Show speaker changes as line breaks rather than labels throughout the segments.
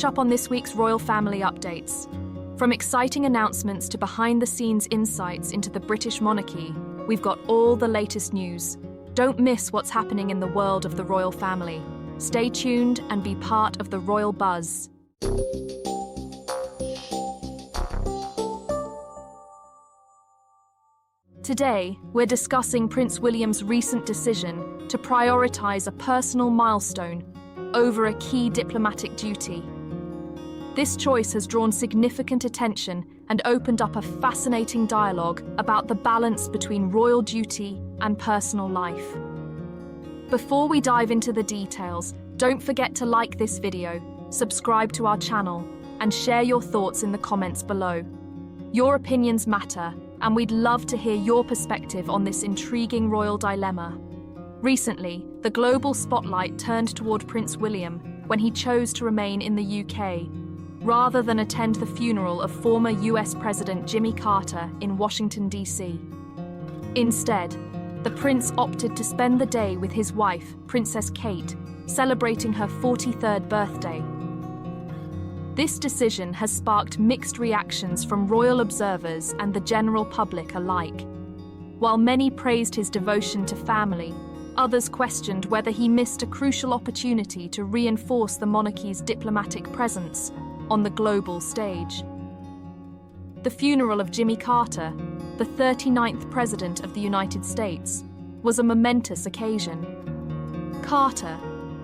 catch up on this week's royal family updates. From exciting announcements to behind-the-scenes insights into the British monarchy, we've got all the latest news. Don't miss what's happening in the world of the royal family. Stay tuned and be part of the royal buzz. Today, we're discussing Prince William's recent decision to prioritise a personal milestone over a key diplomatic duty. This choice has drawn significant attention and opened up a fascinating dialogue about the balance between royal duty and personal life. Before we dive into the details, don't forget to like this video, subscribe to our channel, and share your thoughts in the comments below. Your opinions matter, and we'd love to hear your perspective on this intriguing royal dilemma. Recently, the global spotlight turned toward Prince William when he chose to remain in the UK, rather than attend the funeral of former US President Jimmy Carter in Washington, D.C. Instead, the prince opted to spend the day with his wife, Princess Kate, celebrating her 43rd birthday. This decision has sparked mixed reactions from royal observers and the general public alike. While many praised his devotion to family, others questioned whether he missed a crucial opportunity to reinforce the monarchy's diplomatic presence on the global stage. The funeral of Jimmy Carter, the 39th President of the United States, was a momentous occasion. Carter,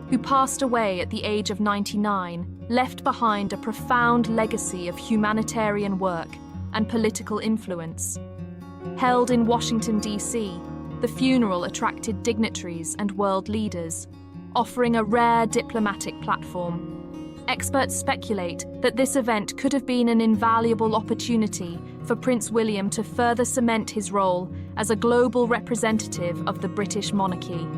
who passed away at the age of 99, left behind a profound legacy of humanitarian work and political influence. Held in Washington, D.C., the funeral attracted dignitaries and world leaders, offering a rare diplomatic platform. Experts speculate that this event could have been an invaluable opportunity for Prince William to further cement his role as a global representative of the British monarchy.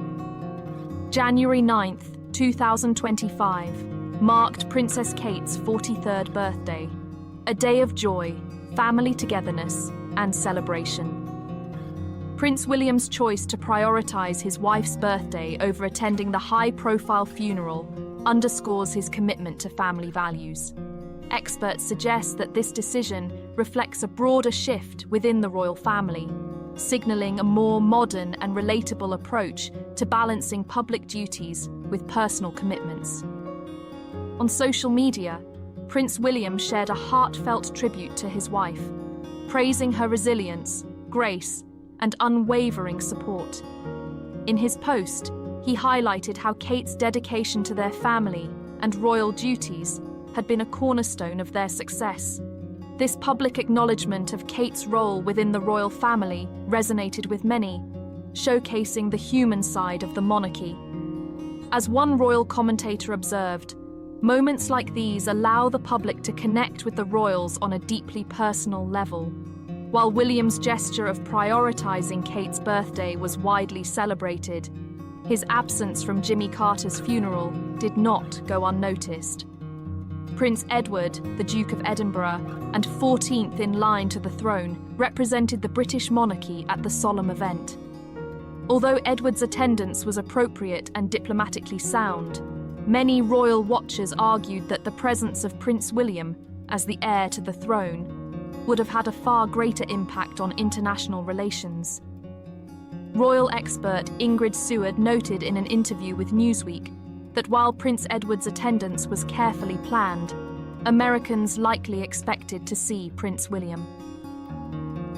January 9th, 2025, marked Princess Kate's 43rd birthday, a day of joy, family togetherness, and celebration. Prince William's choice to prioritise his wife's birthday over attending the high-profile funeral underscores his commitment to family values. Experts suggest that this decision reflects a broader shift within the royal family, signalling a more modern and relatable approach to balancing public duties with personal commitments. On social media, Prince William shared a heartfelt tribute to his wife, praising her resilience, grace, and unwavering support. In his post, he highlighted how Kate's dedication to their family and royal duties had been a cornerstone of their success. This public acknowledgement of Kate's role within the royal family resonated with many, showcasing the human side of the monarchy. As one royal commentator observed, moments like these allow the public to connect with the royals on a deeply personal level. While William's gesture of prioritising Kate's birthday was widely celebrated, his absence from Jimmy Carter's funeral did not go unnoticed. Prince Edward, the Duke of Edinburgh, and 14th in line to the throne, represented the British monarchy at the solemn event. Although Edward's attendance was appropriate and diplomatically sound, many royal watchers argued that the presence of Prince William, as the heir to the throne, would have had a far greater impact on international relations. Royal expert Ingrid Seward noted in an interview with Newsweek that while Prince Edward's attendance was carefully planned, Americans likely expected to see Prince William.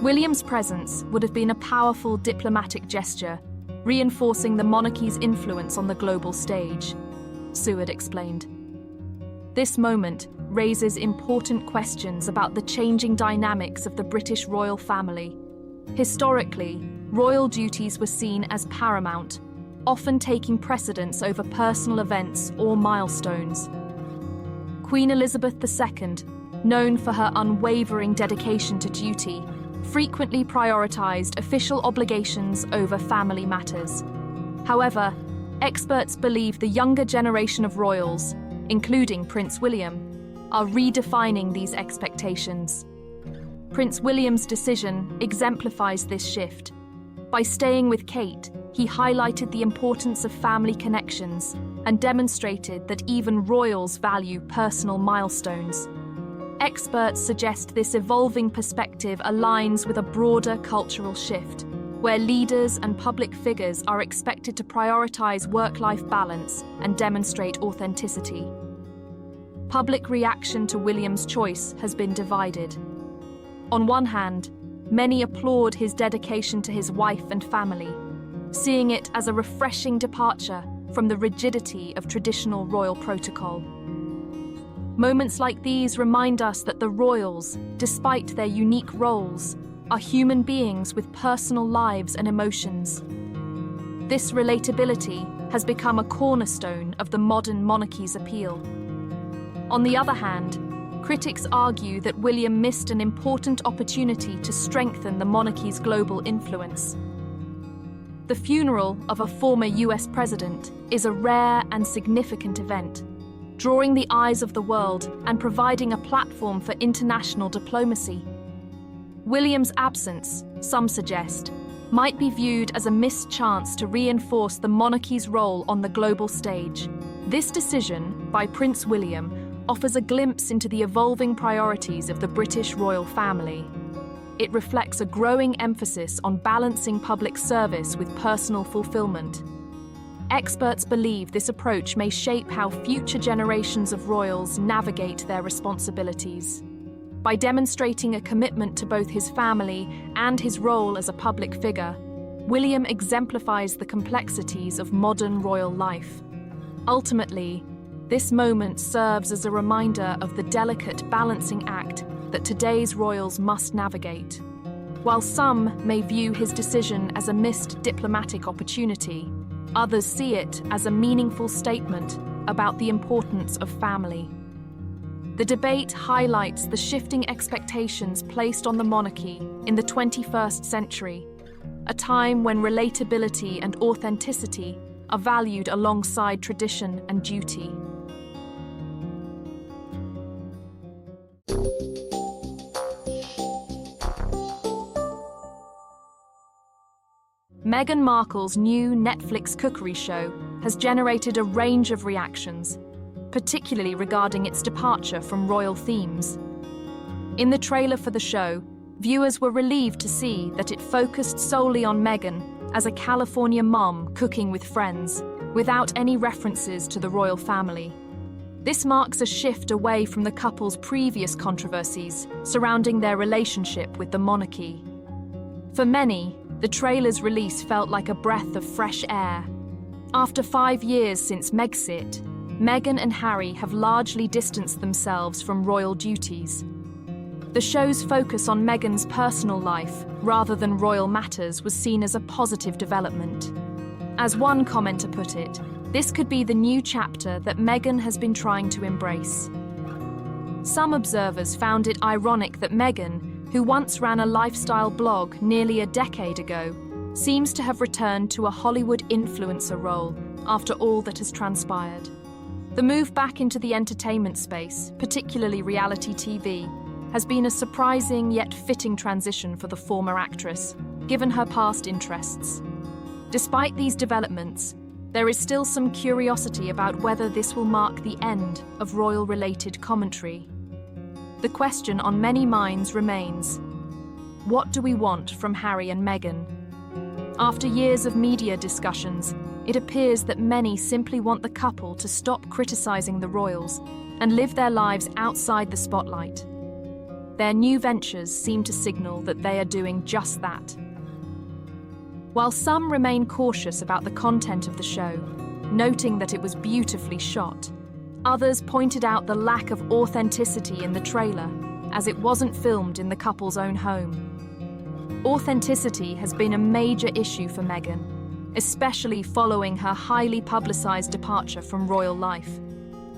William's presence would have been a powerful diplomatic gesture, reinforcing the monarchy's influence on the global stage, Seward explained. This moment raises important questions about the changing dynamics of the British royal family. Historically, royal duties were seen as paramount, often taking precedence over personal events or milestones. Queen Elizabeth II, known for her unwavering dedication to duty, frequently prioritised official obligations over family matters. However, experts believe the younger generation of royals, including Prince William, are redefining these expectations. Prince William's decision exemplifies this shift. By staying with Kate, he highlighted the importance of family connections and demonstrated that even royals value personal milestones. Experts suggest this evolving perspective aligns with a broader cultural shift, where leaders and public figures are expected to prioritize work-life balance and demonstrate authenticity. Public reaction to William's choice has been divided. On one hand, many applaud his dedication to his wife and family, seeing it as a refreshing departure from the rigidity of traditional royal protocol. Moments like these remind us that the royals, despite their unique roles, are human beings with personal lives and emotions. This relatability has become a cornerstone of the modern monarchy's appeal. On the other hand, critics argue that William missed an important opportunity to strengthen the monarchy's global influence. The funeral of a former US president is a rare and significant event, drawing the eyes of the world and providing a platform for international diplomacy. William's absence, some suggest, might be viewed as a missed chance to reinforce the monarchy's role on the global stage. This decision by Prince William offers a glimpse into the evolving priorities of the British royal family. It reflects a growing emphasis on balancing public service with personal fulfillment. Experts believe this approach may shape how future generations of royals navigate their responsibilities. By demonstrating a commitment to both his family and his role as a public figure, William exemplifies the complexities of modern royal life. Ultimately, this moment serves as a reminder of the delicate balancing act that today's royals must navigate. While some may view his decision as a missed diplomatic opportunity, others see it as a meaningful statement about the importance of family. The debate highlights the shifting expectations placed on the monarchy in the 21st century, a time when relatability and authenticity are valued alongside tradition and duty. Meghan Markle's new Netflix cookery show has generated a range of reactions, particularly regarding its departure from royal themes. In the trailer for the show, viewers were relieved to see that it focused solely on Meghan as a California mom cooking with friends, without any references to the royal family. This marks a shift away from the couple's previous controversies surrounding their relationship with the monarchy. For many, the trailer's release felt like a breath of fresh air. After 5 years since Megxit, Meghan and Harry have largely distanced themselves from royal duties. The show's focus on Meghan's personal life, rather than royal matters, was seen as a positive development. As one commenter put it, this could be the new chapter that Meghan has been trying to embrace. Some observers found it ironic that Meghan, who once ran a lifestyle blog nearly a decade ago, seems to have returned to a Hollywood influencer role after all that has transpired. The move back into the entertainment space, particularly reality TV, has been a surprising yet fitting transition for the former actress, given her past interests. Despite these developments, there is still some curiosity about whether this will mark the end of royal-related commentary. The question on many minds remains: what do we want from Harry and Meghan? After years of media discussions, it appears that many simply want the couple to stop criticizing the royals and live their lives outside the spotlight. Their new ventures seem to signal that they are doing just that. While some remain cautious about the content of the show, noting that it was beautifully shot, others pointed out the lack of authenticity in the trailer, as it wasn't filmed in the couple's own home. Authenticity has been a major issue for Meghan, especially following her highly publicized departure from royal life.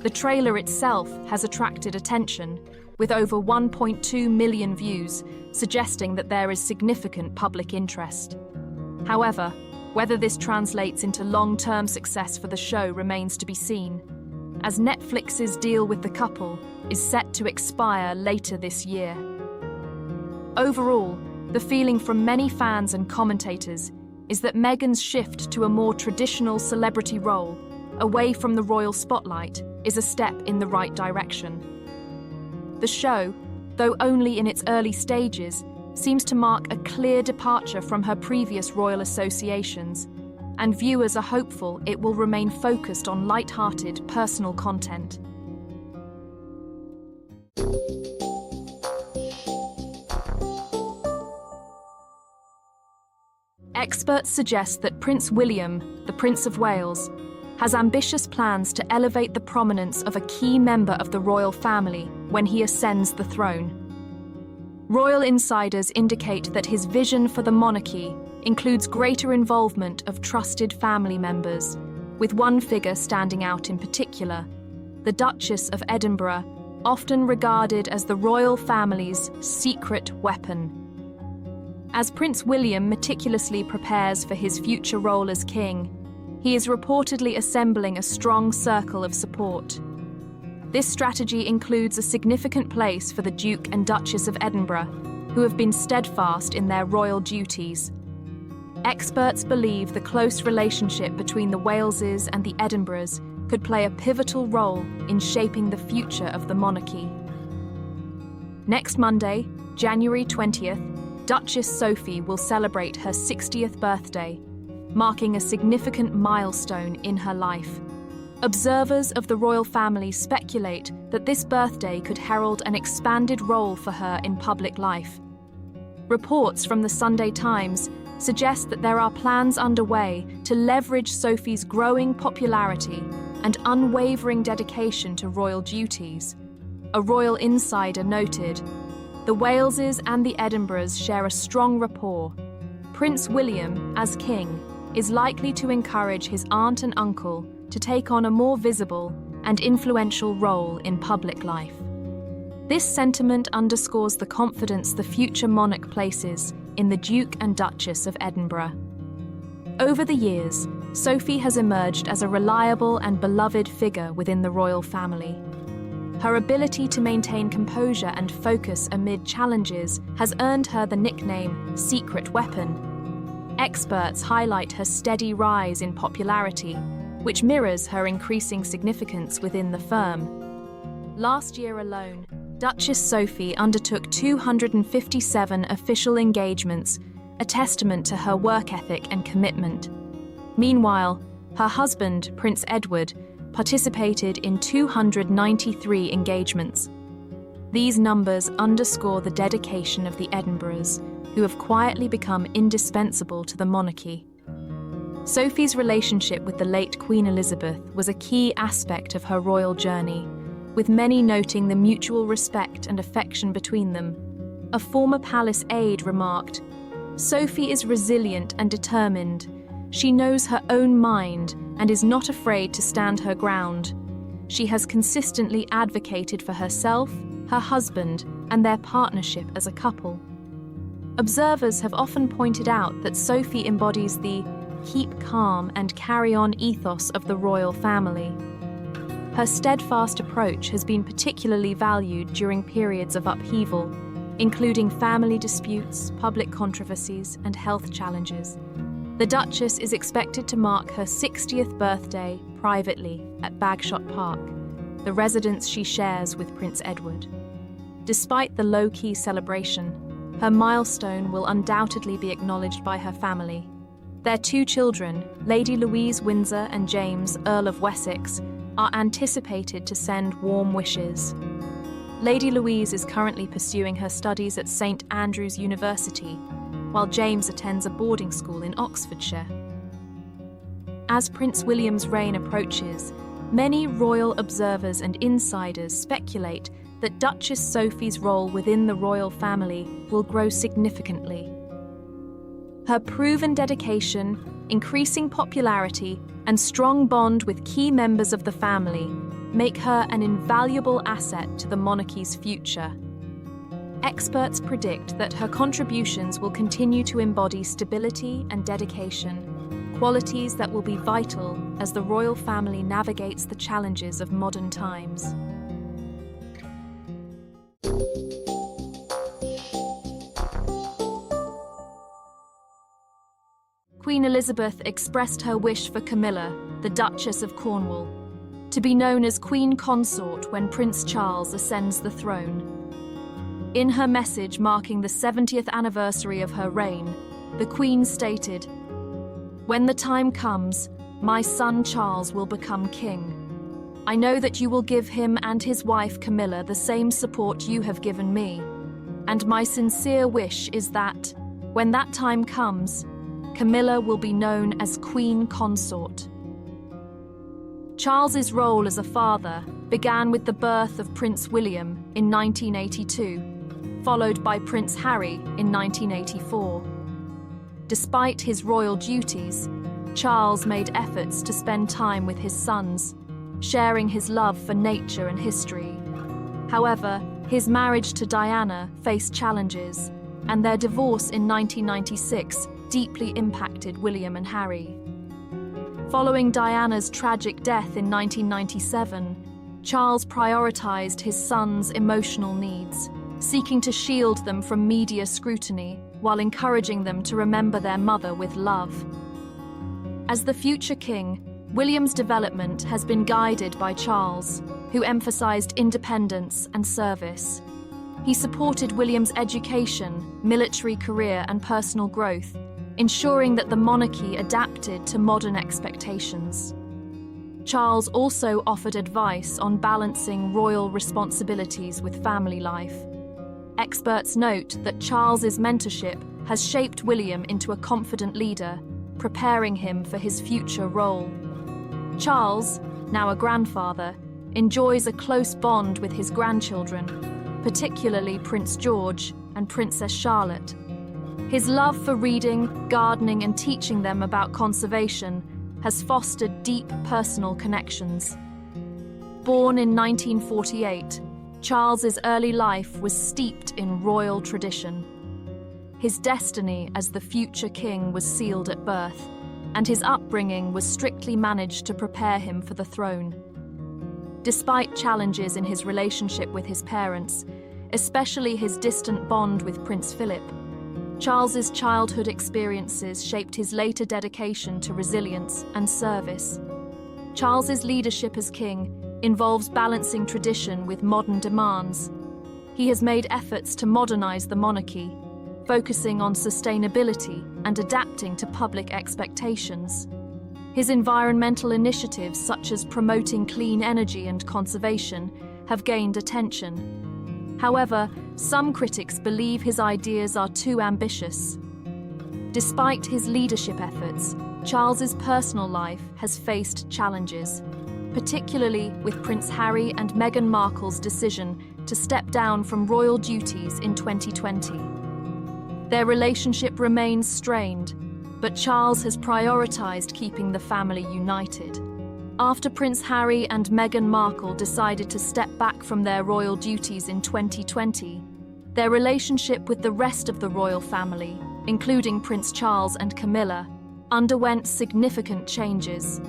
The trailer itself has attracted attention, with over 1.2 million views, suggesting that there is significant public interest. However, whether this translates into long-term success for the show remains to be seen, as Netflix's deal with the couple is set to expire later this year. Overall, the feeling from many fans and commentators is that Meghan's shift to a more traditional celebrity role away from the royal spotlight, is a step in the right direction. The show, though only in its early stages, seems to mark a clear departure from her previous royal associations, and viewers are hopeful it will remain focused on light-hearted, personal content. Experts suggest that Prince William, the Prince of Wales, has ambitious plans to elevate the prominence of a key member of the royal family when he ascends the throne. Royal insiders indicate that his vision for the monarchy includes greater involvement of trusted family members, with one figure standing out in particular, the Duchess of Edinburgh, often regarded as the royal family's secret weapon. As Prince William meticulously prepares for his future role as king, he is reportedly assembling a strong circle of support. This strategy includes a significant place for the Duke and Duchess of Edinburgh, who have been steadfast in their royal duties. Experts believe the close relationship between the Waleses and the Edinburghs could play a pivotal role in shaping the future of the monarchy. Next Monday, January 20th, Duchess Sophie will celebrate her 60th birthday, marking a significant milestone in her life. Observers of the royal family speculate that this birthday could herald an expanded role for her in public life. Reports from the Sunday Times suggest that there are plans underway to leverage Sophie's growing popularity and unwavering dedication to royal duties. A royal insider noted, "The Waleses and the Edinburghs share a strong rapport. Prince William, as king, is likely to encourage his aunt and uncle to take on a more visible and influential role in public life." This sentiment underscores the confidence the future monarch places in the Duke and Duchess of Edinburgh. Over the years, Sophie has emerged as a reliable and beloved figure within the royal family. Her ability to maintain composure and focus amid challenges has earned her the nickname "Secret Weapon." Experts highlight her steady rise in popularity, which mirrors her increasing significance within the firm. Last year alone, Duchess Sophie undertook 257 official engagements, a testament to her work ethic and commitment. Meanwhile, her husband, Prince Edward, participated in 293 engagements. These numbers underscore the dedication of the Edinburghs, who have quietly become indispensable to the monarchy. Sophie's relationship with the late Queen Elizabeth was a key aspect of her royal journey, with many noting the mutual respect and affection between them. A former palace aide remarked, "Sophie is resilient and determined. She knows her own mind and is not afraid to stand her ground. She has consistently advocated for herself, her husband, and their partnership as a couple." Observers have often pointed out that Sophie embodies the keep calm and carry on ethos of the royal family. Her steadfast approach has been particularly valued during periods of upheaval, including family disputes, public controversies, and health challenges. The Duchess is expected to mark her 60th birthday privately at Bagshot Park, the residence she shares with Prince Edward. Despite the low-key celebration, her milestone will undoubtedly be acknowledged by her family. Their two children, Lady Louise Windsor and James, Earl of Wessex, are anticipated to send warm wishes. Lady Louise is currently pursuing her studies at St Andrews University, while James attends a boarding school in Oxfordshire. As Prince William's reign approaches, many royal observers and insiders speculate that Duchess Sophie's role within the royal family will grow significantly. Her proven dedication, increasing popularity, and strong bond with key members of the family make her an invaluable asset to the monarchy's future. Experts predict that her contributions will continue to embody stability and dedication, qualities that will be vital as the royal family navigates the challenges of modern times. Queen Elizabeth expressed her wish for Camilla, the Duchess of Cornwall, to be known as Queen Consort when Prince Charles ascends the throne. In her message marking the 70th anniversary of her reign, the Queen stated, "When the time comes, my son Charles will become king. I know that you will give him and his wife Camilla the same support you have given me, and my sincere wish is that, when that time comes, Camilla will be known as Queen Consort." Charles's role as a father began with the birth of Prince William in 1982, followed by Prince Harry in 1984. Despite his royal duties, Charles made efforts to spend time with his sons, sharing his love for nature and history. However, his marriage to Diana faced challenges, and their divorce in 1996 deeply impacted William and Harry. Following Diana's tragic death in 1997, Charles prioritized his sons' emotional needs, seeking to shield them from media scrutiny while encouraging them to remember their mother with love. As the future king, William's development has been guided by Charles, who emphasized independence and service. He supported William's education, military career, and personal growth, ensuring that the monarchy adapted to modern expectations. Charles also offered advice on balancing royal responsibilities with family life. Experts note that Charles's mentorship has shaped William into a confident leader, preparing him for his future role. Charles, now a grandfather, enjoys a close bond with his grandchildren, particularly Prince George and Princess Charlotte. His love for reading, gardening, and teaching them about conservation has fostered deep personal connections. Born in 1948, Charles's early life was steeped in royal tradition. His destiny as the future king was sealed at birth, and his upbringing was strictly managed to prepare him for the throne. Despite challenges in his relationship with his parents, especially his distant bond with Prince Philip, Charles's childhood experiences shaped his later dedication to resilience and service. Charles's leadership as king involves balancing tradition with modern demands. He has made efforts to modernize the monarchy, focusing on sustainability and adapting to public expectations. His environmental initiatives, such as promoting clean energy and conservation, have gained attention. However, some critics believe his ideas are too ambitious. Despite his leadership efforts, Charles's personal life has faced challenges, particularly with Prince Harry and Meghan Markle's decision to step down from royal duties in 2020. Their relationship remains strained, but Charles has prioritized keeping the family united. After Prince Harry and Meghan Markle decided to step back from their royal duties in 2020, their relationship with the rest of the royal family, including Prince Charles and Camilla, underwent significant changes.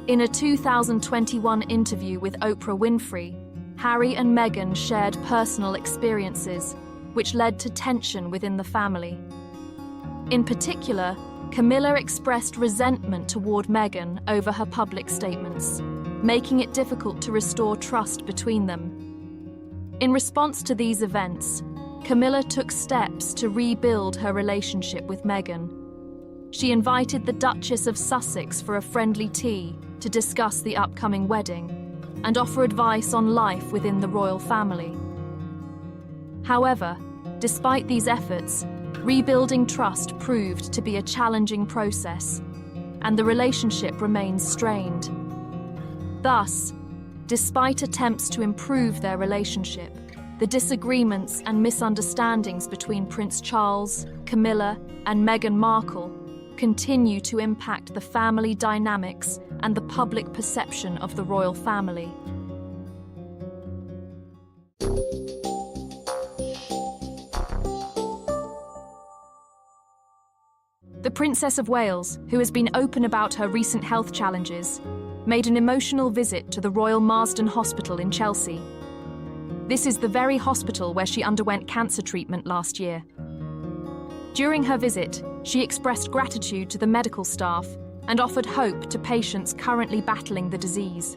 In a 2021 interview with Oprah Winfrey, Harry and Meghan shared personal experiences, which led to tension within the family. In particular, Camilla expressed resentment toward Meghan over her public statements, making it difficult to restore trust between them. In response to these events, Camilla took steps to rebuild her relationship with Meghan. She invited the Duchess of Sussex for a friendly tea to discuss the upcoming wedding and offer advice on life within the royal family. However, despite these efforts, rebuilding trust proved to be a challenging process, and the relationship remains strained. Thus, despite attempts to improve their relationship, the disagreements and misunderstandings between Prince Charles, Camilla, and Meghan Markle continue to impact the family dynamics and the public perception of the royal family. The Princess of Wales, who has been open about her recent health challenges, made an emotional visit to the Royal Marsden Hospital in Chelsea. This is the very hospital where she underwent cancer treatment last year. During her visit, she expressed gratitude to the medical staff and offered hope to patients currently battling the disease.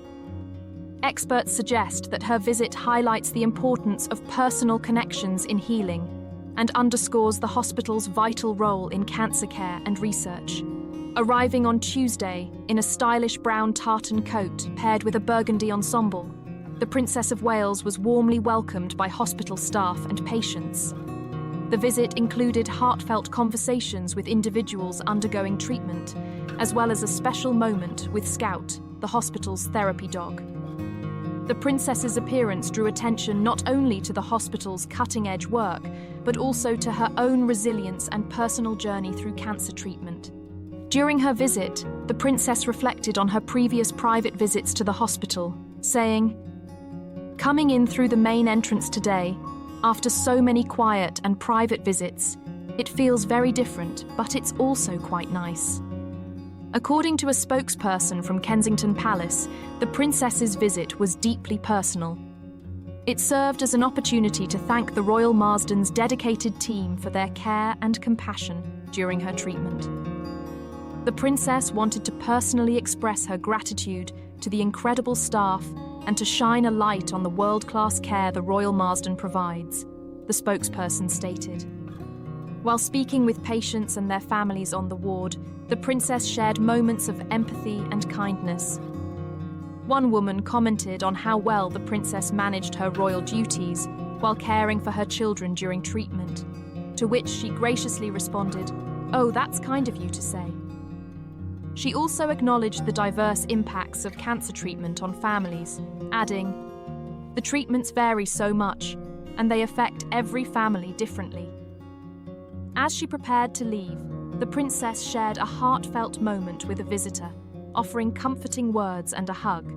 Experts suggest that her visit highlights the importance of personal connections in healing and underscores the hospital's vital role in cancer care and research. Arriving on Tuesday in a stylish brown tartan coat paired with a burgundy ensemble, the Princess of Wales was warmly welcomed by hospital staff and patients. The visit included heartfelt conversations with individuals undergoing treatment, as well as a special moment with Scout, the hospital's therapy dog. The princess's appearance drew attention not only to the hospital's cutting-edge work, but also to her own resilience and personal journey through cancer treatment. During her visit, the princess reflected on her previous private visits to the hospital, saying, "Coming in through the main entrance today, after so many quiet and private visits, it feels very different, but it's also quite nice." According to a spokesperson from Kensington Palace, the princess's visit was deeply personal. It served as an opportunity to thank the Royal Marsden's dedicated team for their care and compassion during her treatment. The princess wanted to personally express her gratitude to the incredible staff and to shine a light on the world-class care the Royal Marsden provides, the spokesperson stated. While speaking with patients and their families on the ward, the princess shared moments of empathy and kindness. One woman commented on how well the princess managed her royal duties while caring for her children during treatment, to which she graciously responded, "Oh, that's kind of you to say." She also acknowledged the diverse impacts of cancer treatment on families, adding, "The treatments vary so much, and they affect every family differently." As she prepared to leave, the princess shared a heartfelt moment with a visitor, offering comforting words and a hug.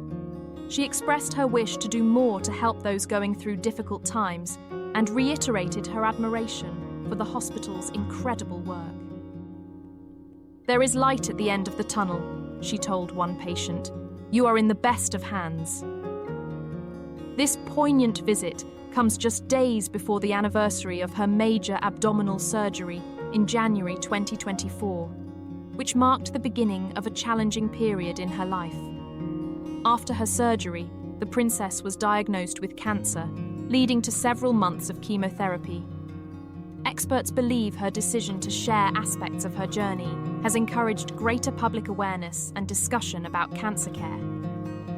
She expressed her wish to do more to help those going through difficult times and reiterated her admiration for the hospital's incredible work. "There is light at the end of the tunnel," she told one patient. "You are in the best of hands." This poignant visit comes just days before the anniversary of her major abdominal surgery in January 2024, which marked the beginning of a challenging period in her life. After her surgery, the princess was diagnosed with cancer, leading to several months of chemotherapy. Experts believe her decision to share aspects of her journey has encouraged greater public awareness and discussion about cancer care.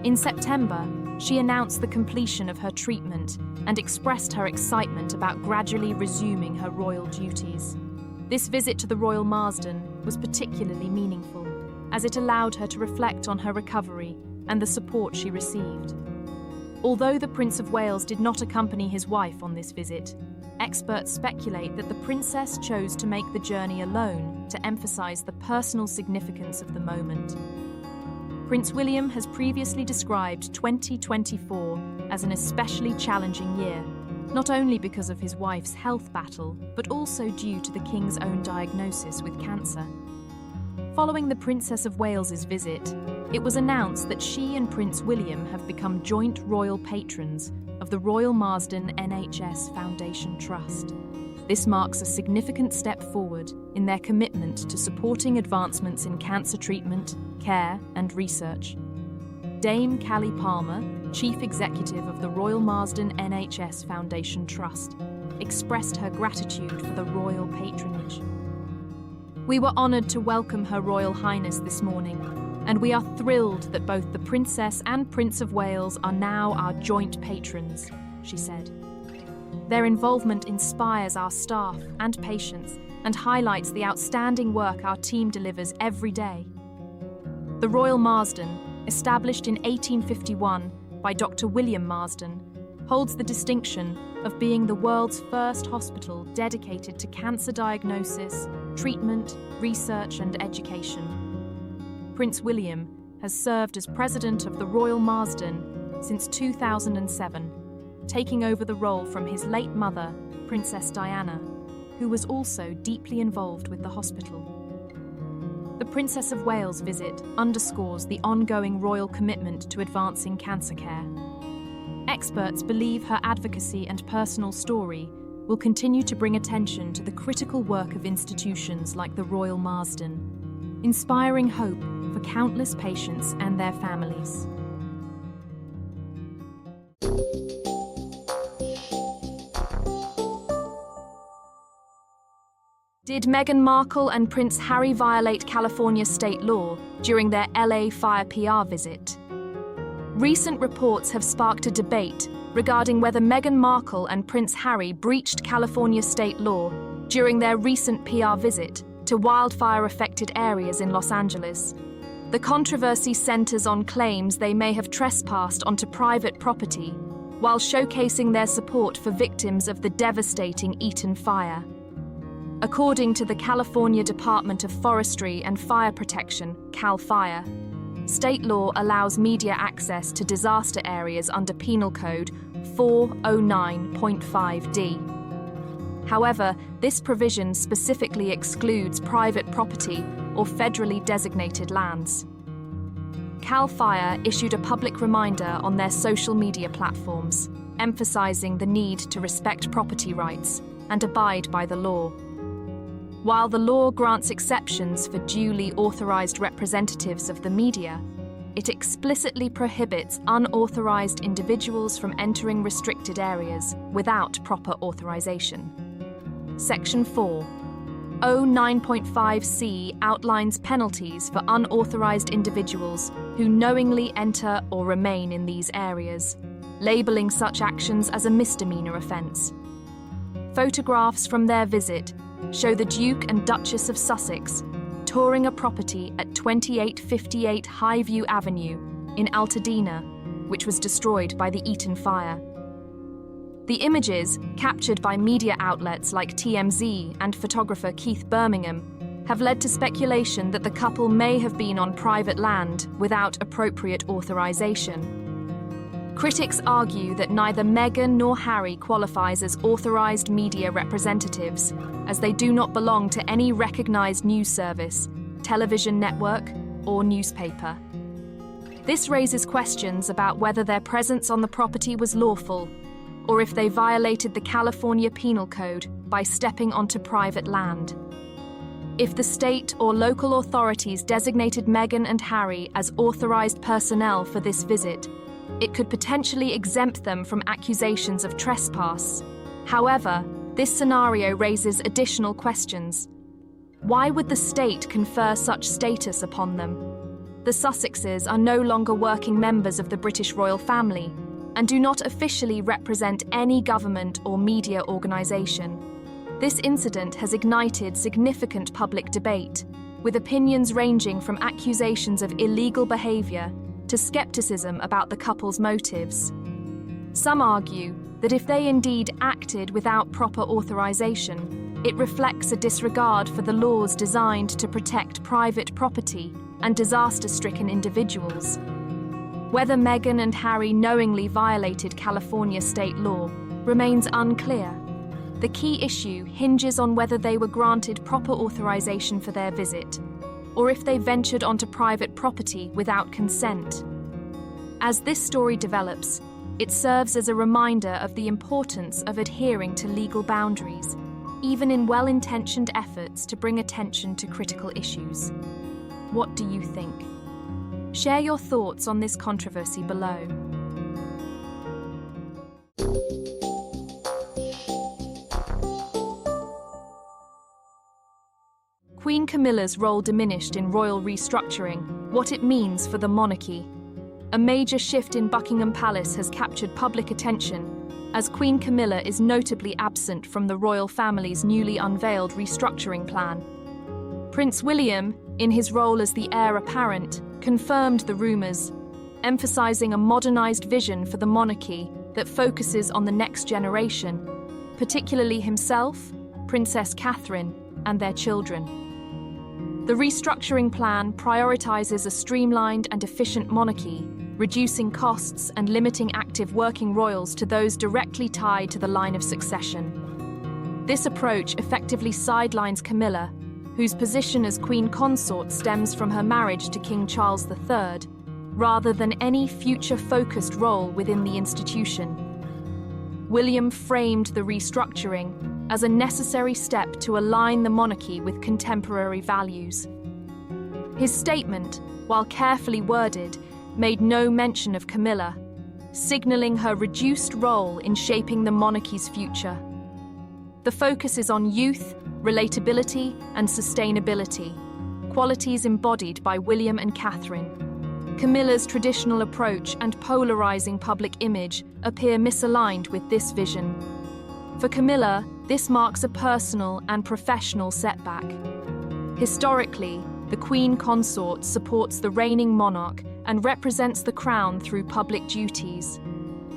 In September, she announced the completion of her treatment and expressed her excitement about gradually resuming her royal duties. This visit to the Royal Marsden was particularly meaningful, as it allowed her to reflect on her recovery and the support she received. Although the Prince of Wales did not accompany his wife on this visit, experts speculate that the princess chose to make the journey alone to emphasize the personal significance of the moment. Prince William has previously described 2024 as an especially challenging year, not only because of his wife's health battle, but also due to the King's own diagnosis with cancer. Following the Princess of Wales's visit, it was announced that she and Prince William have become joint royal patrons of the Royal Marsden NHS Foundation Trust. This marks a significant step forward in their commitment to supporting advancements in cancer treatment, care, and research. Dame Callie Palmer, Chief Executive of the Royal Marsden NHS Foundation Trust, expressed her gratitude for the royal patronage. "We were honoured to welcome Her Royal Highness this morning, and we are thrilled that both the Princess and Prince of Wales are now our joint patrons," she said. "Their involvement inspires our staff and patients and highlights the outstanding work our team delivers every day." The Royal Marsden, established in 1851 by Dr. William Marsden, holds the distinction of being the world's first hospital dedicated to cancer diagnosis, treatment, research, and education. Prince William has served as president of the Royal Marsden since 2007, taking over the role from his late mother, Princess Diana, who was also deeply involved with the hospital. The Princess of Wales' visit underscores the ongoing royal commitment to advancing cancer care. Experts believe her advocacy and personal story will continue to bring attention to the critical work of institutions like the Royal Marsden. inspiring hope for countless patients and their families. Did Meghan Markle and Prince Harry violate California state law during their LA Fire PR visit? Recent reports have sparked a debate regarding whether Meghan Markle and Prince Harry breached California state law during their recent PR visit to wildfire-affected areas in Los Angeles. The controversy centers on claims they may have trespassed onto private property while showcasing their support for victims of the devastating Eaton fire. According to the California Department of Forestry and Fire Protection, CAL FIRE, state law allows media access to disaster areas under Penal Code 409.5d. However, this provision specifically excludes private property or federally designated lands. CAL FIRE issued a public reminder on their social media platforms, emphasizing the need to respect property rights and abide by the law. While the law grants exceptions for duly authorized representatives of the media, it explicitly prohibits unauthorized individuals from entering restricted areas without proper authorization. Section 4.09.5c outlines penalties for unauthorized individuals who knowingly enter or remain in these areas, labeling such actions as a misdemeanor offense. Photographs from their visit show the Duke and Duchess of Sussex touring a property at 2858 Highview Avenue in Altadena, which was destroyed by the Eaton fire. The images, captured by media outlets like TMZ and photographer Keith Birmingham, have led to speculation that the couple may have been on private land without appropriate authorization. Critics argue that neither Meghan nor Harry qualifies as authorized media representatives, as they do not belong to any recognized news service, television network, or newspaper. This raises questions about whether their presence on the property was lawful, or if they violated the California Penal Code by stepping onto private land. If the state or local authorities designated Meghan and Harry as authorized personnel for this visit, it could potentially exempt them from accusations of trespass. However, this scenario raises additional questions. Why would the state confer such status upon them? The Sussexes are no longer working members of the British royal family and do not officially represent any government or media organisation. This incident has ignited significant public debate, with opinions ranging from accusations of illegal behaviour to scepticism about the couple's motives. Some argue that if they indeed acted without proper authorization, it reflects a disregard for the laws designed to protect private property and disaster-stricken individuals. Whether Meghan and Harry knowingly violated California state law remains unclear. The key issue hinges on whether they were granted proper authorization for their visit, or if they ventured onto private property without consent. As this story develops, it serves as a reminder of the importance of adhering to legal boundaries, even in well-intentioned efforts to bring attention to critical issues. What do you think? Share your thoughts on this controversy below. Queen Camilla's role diminished in royal restructuring, what it means for the monarchy. A major shift in Buckingham Palace has captured public attention, as Queen Camilla is notably absent from the royal family's newly unveiled restructuring plan. Prince William, in his role as the heir apparent, confirmed the rumours, emphasising a modernised vision for the monarchy that focuses on the next generation, particularly himself, Princess Catherine, and their children. The restructuring plan prioritises a streamlined and efficient monarchy, reducing costs and limiting active working royals to those directly tied to the line of succession. This approach effectively sidelines Camilla, whose position as Queen Consort stems from her marriage to King Charles III, rather than any future-focused role within the institution. William framed the restructuring as a necessary step to align the monarchy with contemporary values. His statement, while carefully worded, made no mention of Camilla, signalling her reduced role in shaping the monarchy's future. The focus is on youth, relatability, and sustainability, qualities embodied by William and Catherine. Camilla's traditional approach and polarizing public image appear misaligned with this vision. For Camilla, this marks a personal and professional setback. Historically, the Queen Consort supports the reigning monarch and represents the crown through public duties.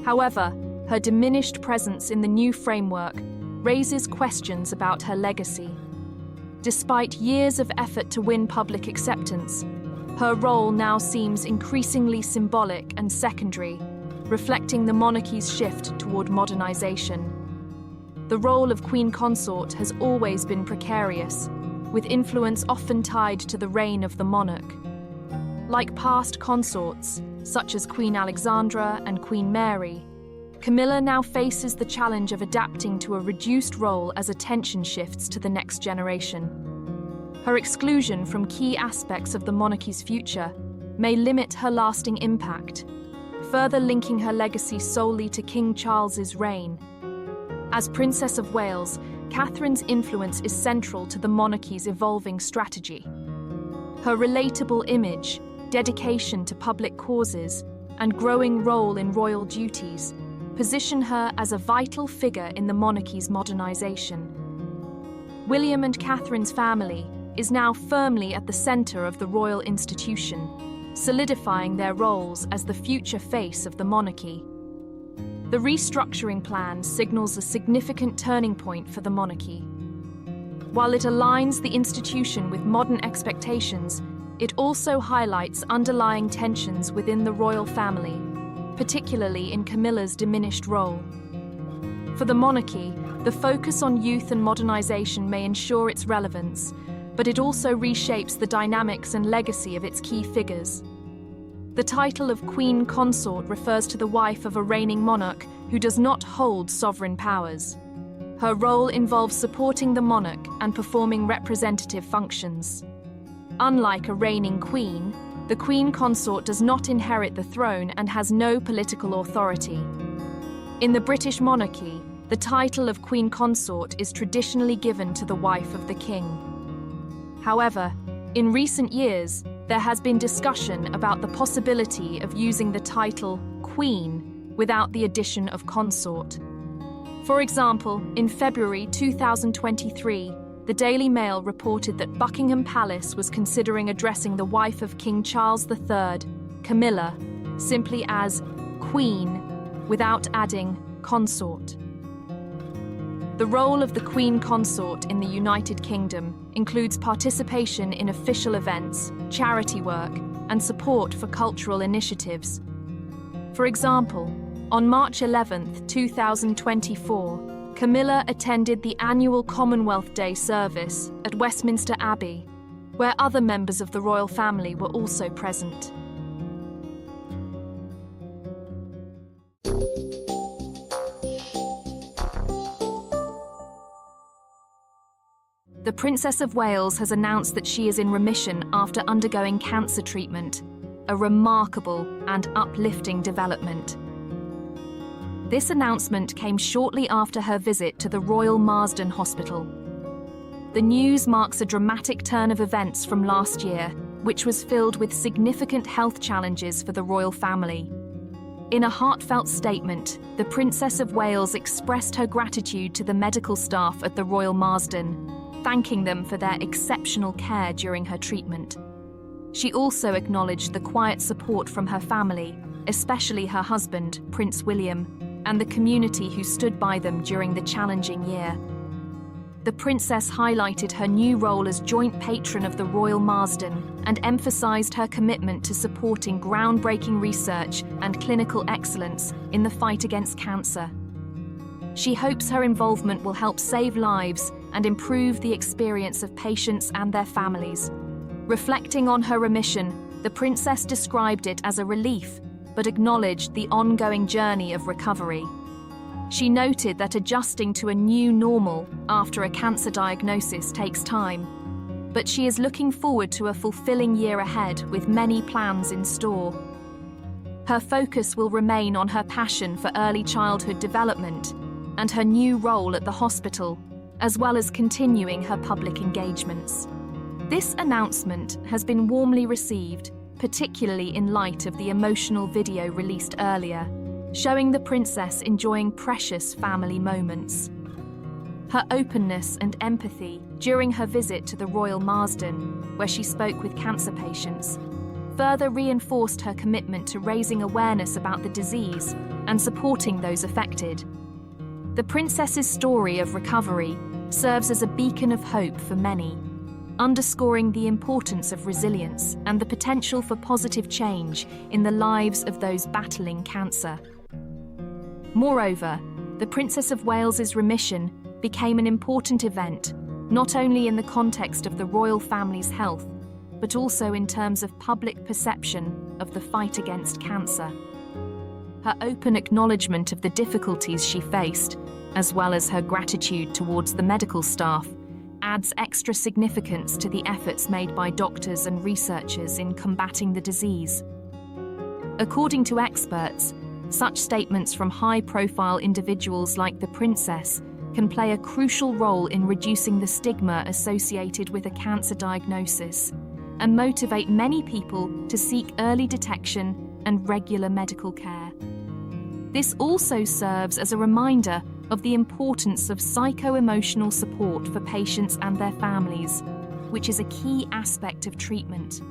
However, her diminished presence in the new framework raises questions about her legacy. Despite years of effort to win public acceptance, her role now seems increasingly symbolic and secondary, reflecting the monarchy's shift toward modernization. The role of Queen Consort has always been precarious, with influence often tied to the reign of the monarch. Like past consorts, such as Queen Alexandra and Queen Mary, Camilla now faces the challenge of adapting to a reduced role as attention shifts to the next generation. Her exclusion from key aspects of the monarchy's future may limit her lasting impact, further linking her legacy solely to King Charles's reign. As Princess of Wales, Catherine's influence is central to the monarchy's evolving strategy. Her relatable image, dedication to public causes, and growing role in royal duties position her as a vital figure in the monarchy's modernization. William and Catherine's family is now firmly at the center of the royal institution, solidifying their roles as the future face of the monarchy. The restructuring plan signals a significant turning point for the monarchy. While it aligns the institution with modern expectations, it also highlights underlying tensions within the royal family, particularly in Camilla's diminished role. For the monarchy, the focus on youth and modernization may ensure its relevance, but it also reshapes the dynamics and legacy of its key figures. The title of Queen Consort refers to the wife of a reigning monarch who does not hold sovereign powers. Her role involves supporting the monarch and performing representative functions. Unlike a reigning queen, the Queen Consort does not inherit the throne and has no political authority. In the British Monarchy, the title of Queen Consort is traditionally given to the wife of the king. However, in recent years, there has been discussion about the possibility of using the title Queen without the addition of consort. For example, in February 2023, the Daily Mail reported that Buckingham Palace was considering addressing the wife of King Charles III, Camilla, simply as Queen, without adding consort. The role of the Queen Consort in the United Kingdom includes participation in official events, charity work, and support for cultural initiatives. For example, on March 11, 2024, Camilla attended the annual Commonwealth Day service at Westminster Abbey, where other members of the royal family were also present. The Princess of Wales has announced that she is in remission after undergoing cancer treatment, a remarkable and uplifting development. This announcement came shortly after her visit to the Royal Marsden Hospital. The news marks a dramatic turn of events from last year, which was filled with significant health challenges for the royal family. In a heartfelt statement, the Princess of Wales expressed her gratitude to the medical staff at the Royal Marsden, thanking them for their exceptional care during her treatment. She also acknowledged the quiet support from her family, especially her husband, Prince William, and the community who stood by them during the challenging year. The princess highlighted her new role as joint patron of the Royal Marsden and emphasized her commitment to supporting groundbreaking research and clinical excellence in the fight against cancer. She hopes her involvement will help save lives and improve the experience of patients and their families. Reflecting on her remission, the princess described it as a relief, but acknowledged the ongoing journey of recovery. She noted that adjusting to a new normal after a cancer diagnosis takes time. but she is looking forward to a fulfilling year ahead with many plans in store. Her focus will remain on her passion for early childhood development and her new role at the hospital, as well as continuing her public engagements. This announcement has been warmly received, particularly in light of the emotional video released earlier, showing the princess enjoying precious family moments. Her openness and empathy during her visit to the Royal Marsden, where she spoke with cancer patients, further reinforced her commitment to raising awareness about the disease and supporting those affected. The princess's story of recovery serves as a beacon of hope for many, underscoring the importance of resilience and the potential for positive change in the lives of those battling cancer. Moreover, the Princess of Wales's remission became an important event, not only in the context of the royal family's health, but also in terms of public perception of the fight against cancer. Her open acknowledgement of the difficulties she faced, as well as her gratitude towards the medical staff, adds extra significance to the efforts made by doctors and researchers in combating the disease. According to experts, such statements from high-profile individuals like the princess can play a crucial role in reducing the stigma associated with a cancer diagnosis and motivate many people to seek early detection and regular medical care. This also serves as a reminder of the importance of psycho-emotional support for patients and their families, which is a key aspect of treatment.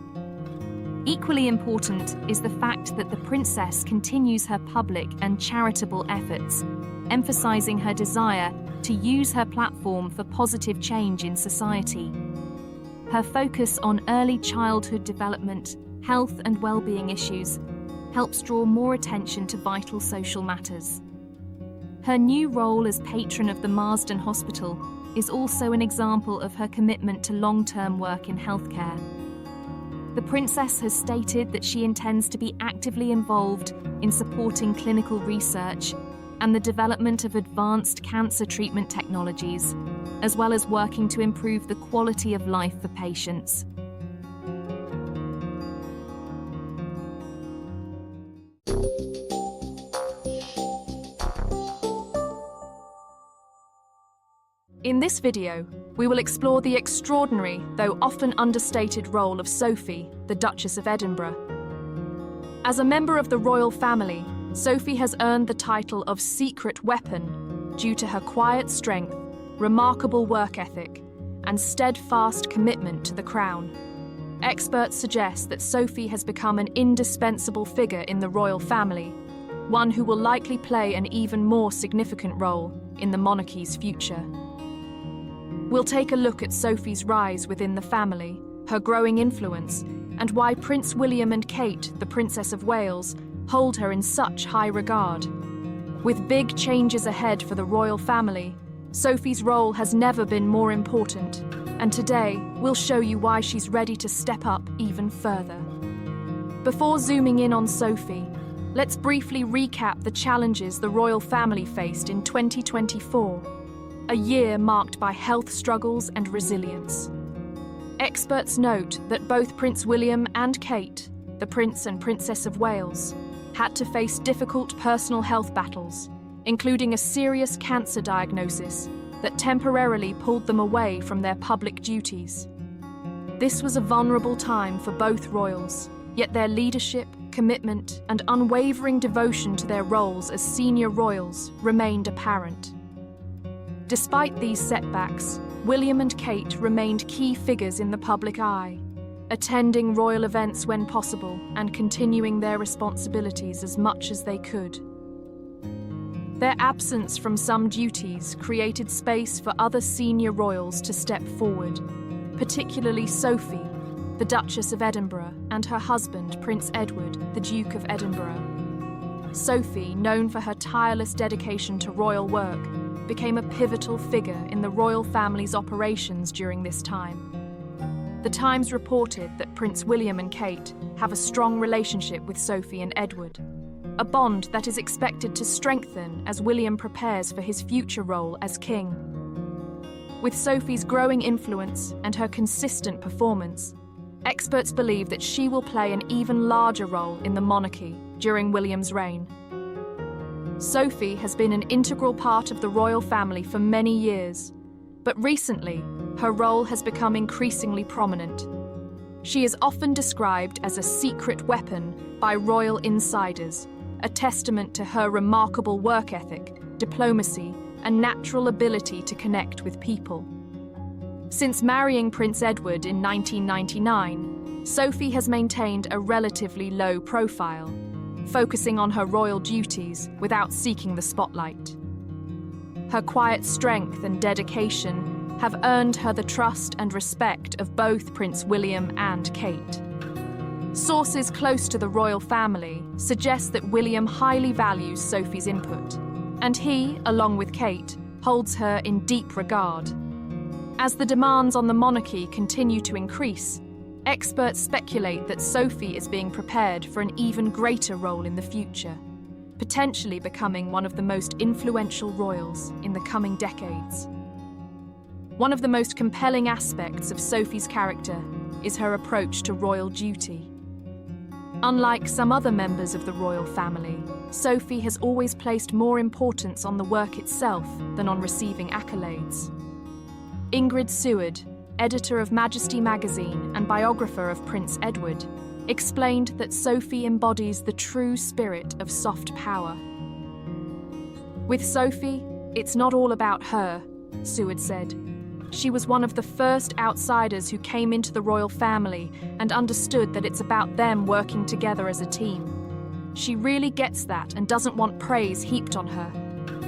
Equally important is the fact that the princess continues her public and charitable efforts, emphasizing her desire to use her platform for positive change in society. Her focus on early childhood development, health and well-being issues helps draw more attention to vital social matters. Her new role as patron of the Marsden Hospital is also an example of her commitment to long-term work in healthcare. The princess has stated that she intends to be actively involved in supporting clinical research and the development of advanced cancer treatment technologies, as well as working to improve the quality of life for patients. In this video, we will explore the extraordinary, though often understated role of Sophie, the Duchess of Edinburgh. As a member of the royal family, Sophie has earned the title of Secret Weapon due to her quiet strength, remarkable work ethic, and steadfast commitment to the crown. Experts suggest that Sophie has become an indispensable figure in the royal family, one who will likely play an even more significant role in the monarchy's future. We'll take a look at Sophie's rise within the family, her growing influence, and why Prince William and Kate, the Princess of Wales, hold her in such high regard. With big changes ahead for the royal family, Sophie's role has never been more important, and today we'll show you why she's ready to step up even further. Before zooming in on Sophie, let's briefly recap the challenges the royal family faced in 2024, a year marked by health struggles and resilience. Experts note that both Prince William and Kate, the Prince and Princess of Wales, had to face difficult personal health battles, including a serious cancer diagnosis that temporarily pulled them away from their public duties. This was a vulnerable time for both royals, yet their leadership, commitment, and unwavering devotion to their roles as senior royals remained apparent. Despite these setbacks, William and Kate remained key figures in the public eye, attending royal events when possible and continuing their responsibilities as much as they could. Their absence from some duties created space for other senior royals to step forward, particularly Sophie, the Duchess of Edinburgh, and her husband, Prince Edward, the Duke of Edinburgh. Sophie, known for her tireless dedication to royal work, became a pivotal figure in the royal family's operations during this time. The Times reported that Prince William and Kate have a strong relationship with Sophie and Edward, a bond that is expected to strengthen as William prepares for his future role as king. With Sophie's growing influence and her consistent performance, experts believe that she will play an even larger role in the monarchy during William's reign. Sophie has been an integral part of the royal family for many years, but recently, her role has become increasingly prominent. She is often described as a secret weapon by royal insiders, a testament to her remarkable work ethic, diplomacy, and natural ability to connect with people. Since marrying Prince Edward in 1999, Sophie has maintained a relatively low profile, focusing on her royal duties without seeking the spotlight. Her quiet strength and dedication have earned her the trust and respect of both Prince William and Kate. Sources close to the royal family suggest that William highly values Sophie's input, and he, along with Kate, holds her in deep regard. As the demands on the monarchy continue to increase, experts speculate that Sophie is being prepared for an even greater role in the future, potentially becoming one of the most influential royals in the coming decades. One of the most compelling aspects of Sophie's character is her approach to royal duty. Unlike some other members of the royal family, Sophie has always placed more importance on the work itself than on receiving accolades. Ingrid Seward, editor of Majesty magazine and biographer of Prince Edward, explained that Sophie embodies the true spirit of soft power. With Sophie, it's not all about her, Seward said. She was one of the first outsiders who came into the royal family and understood that it's about them working together as a team. She really gets that and doesn't want praise heaped on her.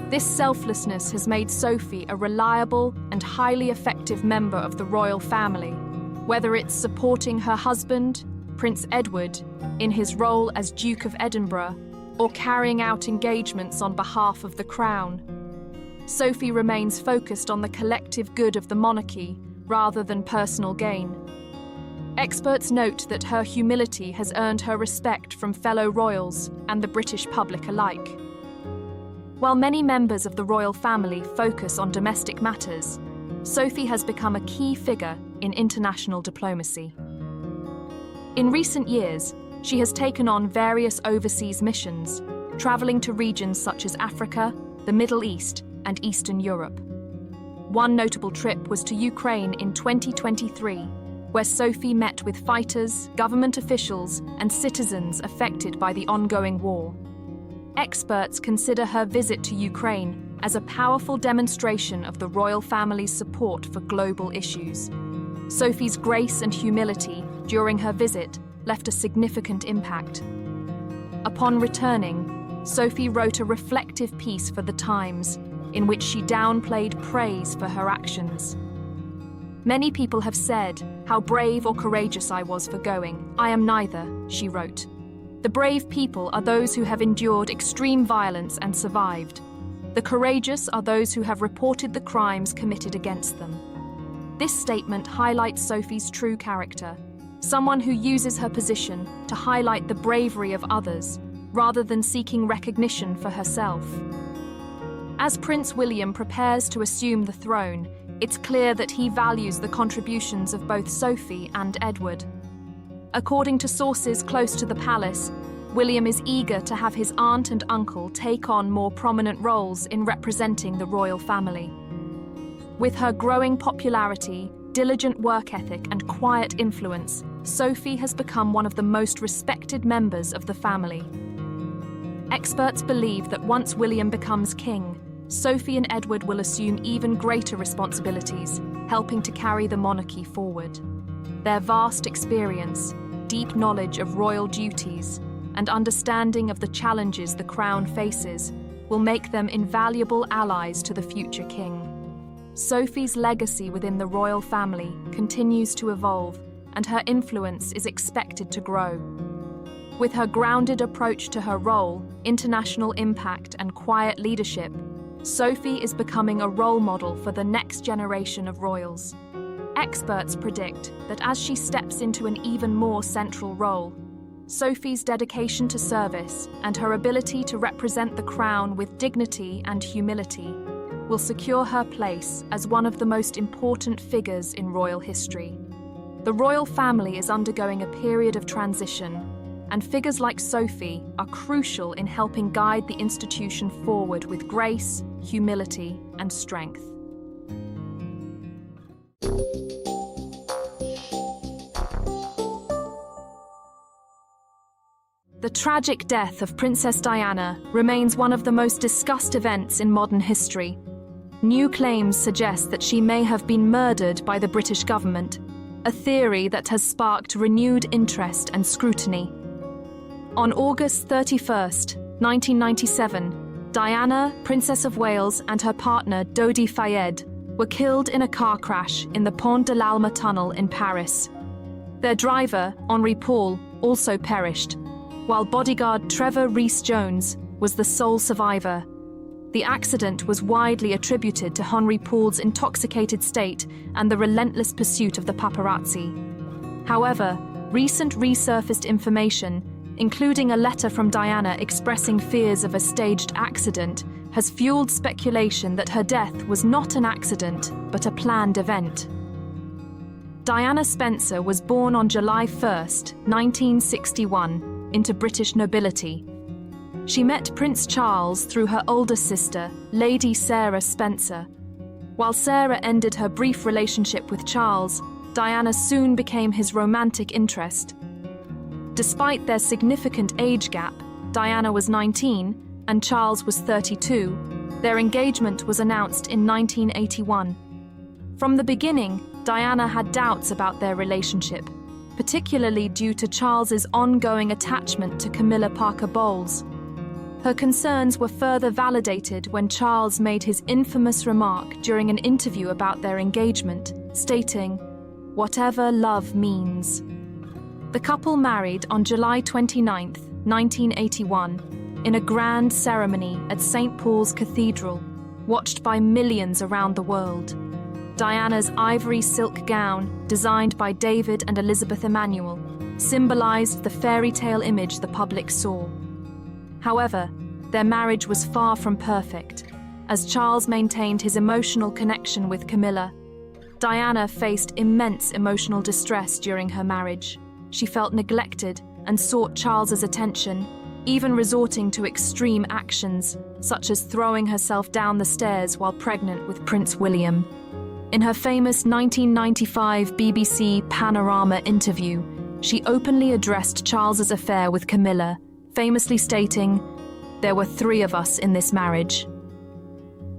This selflessness has made Sophie a reliable and highly effective member of the royal family, whether it's supporting her husband, Prince Edward, in his role as Duke of Edinburgh, or carrying out engagements on behalf of the Crown. Sophie remains focused on the collective good of the monarchy rather than personal gain. Experts note that her humility has earned her respect from fellow royals and the British public alike. While many members of the royal family focus on domestic matters, Sophie has become a key figure in international diplomacy. In recent years, she has taken on various overseas missions, traveling to regions such as Africa, the Middle East, and Eastern Europe. One notable trip was to Ukraine in 2023, where Sophie met with fighters, government officials, and citizens affected by the ongoing war. Experts consider her visit to Ukraine as a powerful demonstration of the royal family's support for global issues. Sophie's grace and humility during her visit left a significant impact. Upon returning, Sophie wrote a reflective piece for The Times, in which she downplayed praise for her actions. Many people have said how brave or courageous I was for going. I am neither, she wrote. The brave people are those who have endured extreme violence and survived. The courageous are those who have reported the crimes committed against them. This statement highlights Sophie's true character, someone who uses her position to highlight the bravery of others, rather than seeking recognition for herself. As Prince William prepares to assume the throne, it's clear that he values the contributions of both Sophie and Edward. According to sources close to the palace, William is eager to have his aunt and uncle take on more prominent roles in representing the royal family. With her growing popularity, diligent work ethic, and quiet influence, Sophie has become one of the most respected members of the family. Experts believe that once William becomes king, Sophie and Edward will assume even greater responsibilities, helping to carry the monarchy forward. Their vast experience, deep knowledge of royal duties, and understanding of the challenges the crown faces will make them invaluable allies to the future king. Sophie's legacy within the royal family continues to evolve, and her influence is expected to grow. With her grounded approach to her role, international impact, and quiet leadership, Sophie is becoming a role model for the next generation of royals. Experts predict that as she steps into an even more central role, Sophie's dedication to service and her ability to represent the crown with dignity and humility will secure her place as one of the most important figures in royal history. The royal family is undergoing a period of transition, and figures like Sophie are crucial in helping guide the institution forward with grace, humility, and strength. The tragic death of Princess Diana remains one of the most discussed events in modern history. New claims suggest that she may have been murdered by the British government, a theory that has sparked renewed interest and scrutiny. On August 31st, 1997, Diana, Princess of Wales, and her partner Dodi Fayed were killed in a car crash in the Pont de l'Alma tunnel in Paris. Their driver, Henry Paul, also perished, while bodyguard Trevor Rees-Jones was the sole survivor. The accident was widely attributed to Henry Paul's intoxicated state and the relentless pursuit of the paparazzi. However, recent resurfaced information, including a letter from Diana expressing fears of a staged accident, has fueled speculation that her death was not an accident, but a planned event. Diana Spencer was born on July 1st, 1961, into British nobility. She met Prince Charles through her older sister, Lady Sarah Spencer. While Sarah ended her brief relationship with Charles, Diana soon became his romantic interest. Despite their significant age gap, Diana was 19 and Charles was 32, their engagement was announced in 1981. From the beginning, Diana had doubts about their relationship, particularly due to Charles's ongoing attachment to Camilla Parker Bowles. Her concerns were further validated when Charles made his infamous remark during an interview about their engagement, stating, "Whatever love means." The couple married on July 29, 1981, in a grand ceremony at St. Paul's Cathedral, watched by millions around the world. Diana's ivory silk gown, designed by David and Elizabeth Emanuel, symbolized the fairy tale image the public saw. However, their marriage was far from perfect. As Charles maintained his emotional connection with Camilla, Diana faced immense emotional distress during her marriage. She felt neglected and sought Charles's attention, even resorting to extreme actions, such as throwing herself down the stairs while pregnant with Prince William. In her famous 1995 BBC Panorama interview, she openly addressed Charles's affair with Camilla, famously stating, "There were 3 of us in this marriage."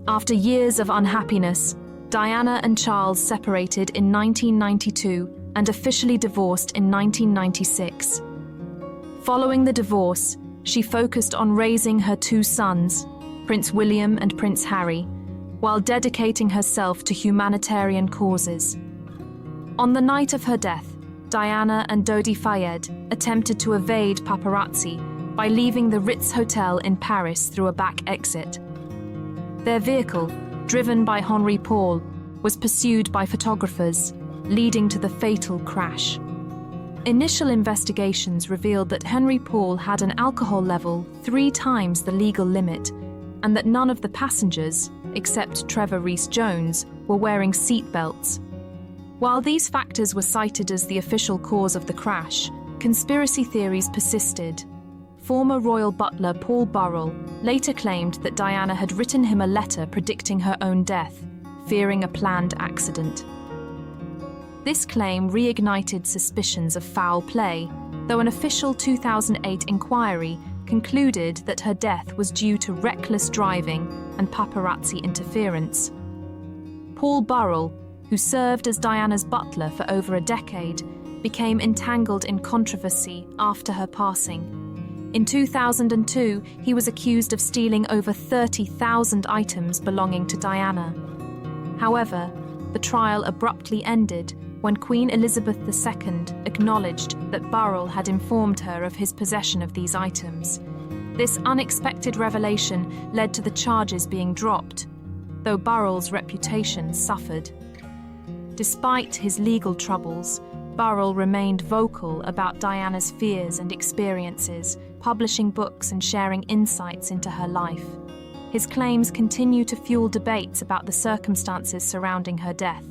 After years of unhappiness, Diana and Charles separated in 1992 and officially divorced in 1996. Following the divorce, she focused on raising her 2 sons, Prince William and Prince Harry, while dedicating herself to humanitarian causes. On the night of her death, Diana and Dodi Fayed attempted to evade paparazzi by leaving the Ritz Hotel in Paris through a back exit. Their vehicle, driven by Henry Paul, was pursued by photographers, leading to the fatal crash. Initial investigations revealed that Henry Paul had an alcohol level 3 times the legal limit, and that none of the passengers, except Trevor Rees-Jones, were wearing seat belts. While these factors were cited as the official cause of the crash, conspiracy theories persisted. Former royal butler Paul Burrell later claimed that Diana had written him a letter predicting her own death, fearing a planned accident. This claim reignited suspicions of foul play, though an official 2008 inquiry concluded that her death was due to reckless driving and paparazzi interference. Paul Burrell, who served as Diana's butler for over a decade, became entangled in controversy after her passing. In 2002, he was accused of stealing over 30,000 items belonging to Diana. However, the trial abruptly ended when Queen Elizabeth II acknowledged that Burrell had informed her of his possession of these items. This unexpected revelation led to the charges being dropped, though Burrell's reputation suffered. Despite his legal troubles, Burrell remained vocal about Diana's fears and experiences, publishing books and sharing insights into her life. his claims continue to fuel debates about the circumstances surrounding her death.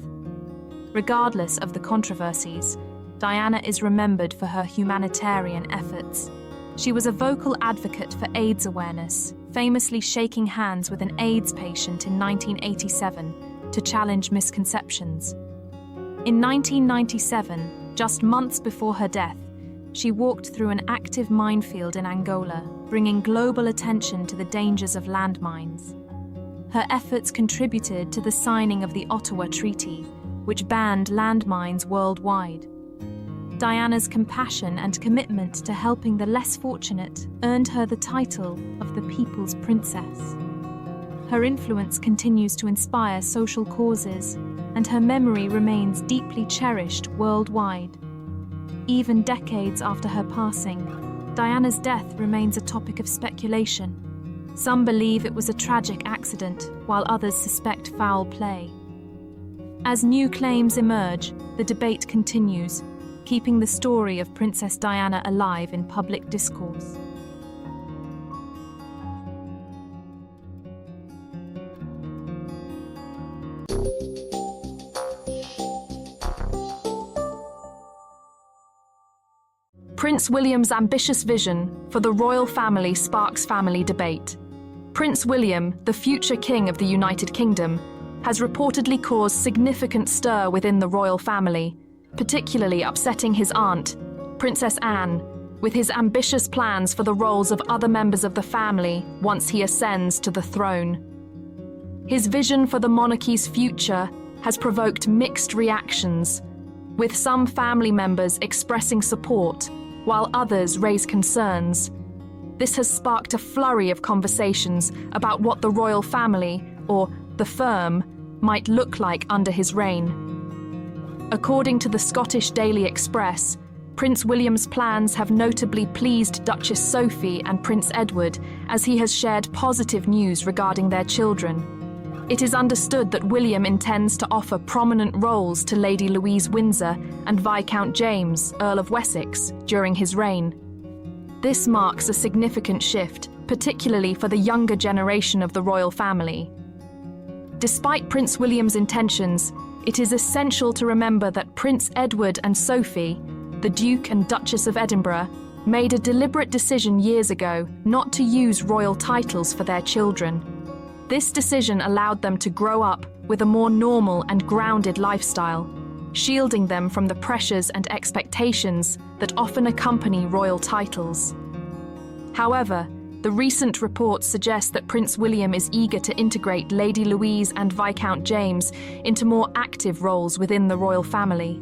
Regardless of the controversies, Diana is remembered for her humanitarian efforts. She was a vocal advocate for AIDS awareness, famously shaking hands with an AIDS patient in 1987 to challenge misconceptions. In 1997, just months before her death, she walked through an active minefield in Angola, bringing global attention to the dangers of landmines. Her efforts contributed to the signing of the Ottawa Treaty, which banned landmines worldwide. Diana's compassion and commitment to helping the less fortunate earned her the title of the People's Princess. Her influence continues to inspire social causes, and her memory remains deeply cherished worldwide. Even decades after her passing, Diana's death remains a topic of speculation. Some believe it was a tragic accident, while others suspect foul play. As new claims emerge, the debate continues, keeping the story of Princess Diana alive in public discourse. Prince William's ambitious vision for the royal family sparks family debate. Prince William, the future king of the United Kingdom, has reportedly caused significant stir within the royal family, particularly upsetting his aunt, Princess Anne, with his ambitious plans for the roles of other members of the family once he ascends to the throne. His vision for the monarchy's future has provoked mixed reactions, with some family members expressing support, while others raise concerns. This has sparked a flurry of conversations about what the royal family, or the firm, might look like under his reign. According to the Scottish Daily Express, Prince William's plans have notably pleased Duchess Sophie and Prince Edward, as he has shared positive news regarding their children. It is understood that William intends to offer prominent roles to Lady Louise Windsor and Viscount James, Earl of Wessex, during his reign. This marks a significant shift, particularly for the younger generation of the royal family. Despite Prince William's intentions, it is essential to remember that Prince Edward and Sophie, the Duke and Duchess of Edinburgh, made a deliberate decision years ago not to use royal titles for their children. This decision allowed them to grow up with a more normal and grounded lifestyle, shielding them from the pressures and expectations that often accompany royal titles. However, the recent reports suggest that Prince William is eager to integrate Lady Louise and Viscount James into more active roles within the royal family.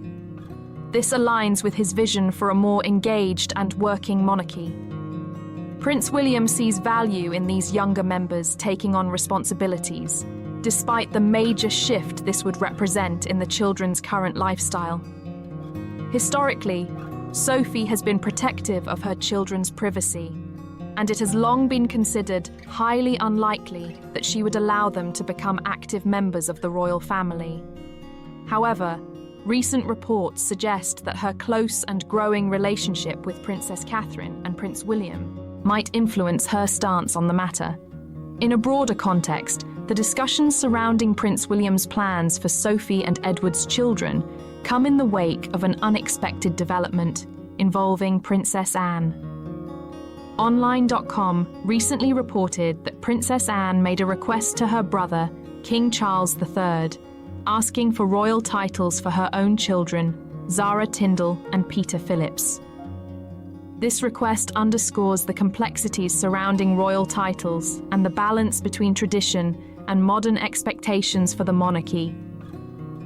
This aligns with his vision for a more engaged and working monarchy. Prince William sees value in these younger members taking on responsibilities, despite the major shift this would represent in the children's current lifestyle. Historically, Sophie has been protective of her children's privacy, and it has long been considered highly unlikely that she would allow them to become active members of the royal family. However, recent reports suggest that her close and growing relationship with Princess Catherine and Prince William might influence her stance on the matter. In a broader context, the discussions surrounding Prince William's plans for Sophie and Edward's children come in the wake of an unexpected development involving Princess Anne. Online.com recently reported that Princess Anne made a request to her brother, King Charles III, asking for royal titles for her own children, Zara Tindle and Peter Phillips. This request underscores the complexities surrounding royal titles and the balance between tradition and modern expectations for the monarchy.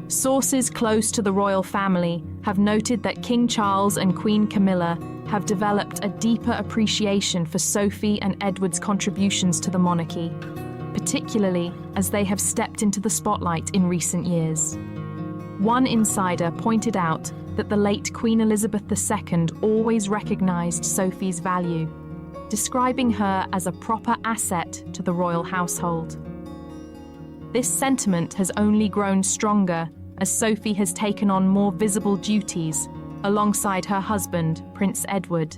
Sources close to the royal family have noted that King Charles and Queen Camilla have developed a deeper appreciation for Sophie and Edward's contributions to the monarchy, particularly as they have stepped into the spotlight in recent years. One insider pointed out that the late Queen Elizabeth II always recognized Sophie's value, describing her as a proper asset to the royal household. This sentiment has only grown stronger as Sophie has taken on more visible duties alongside her husband, Prince Edward.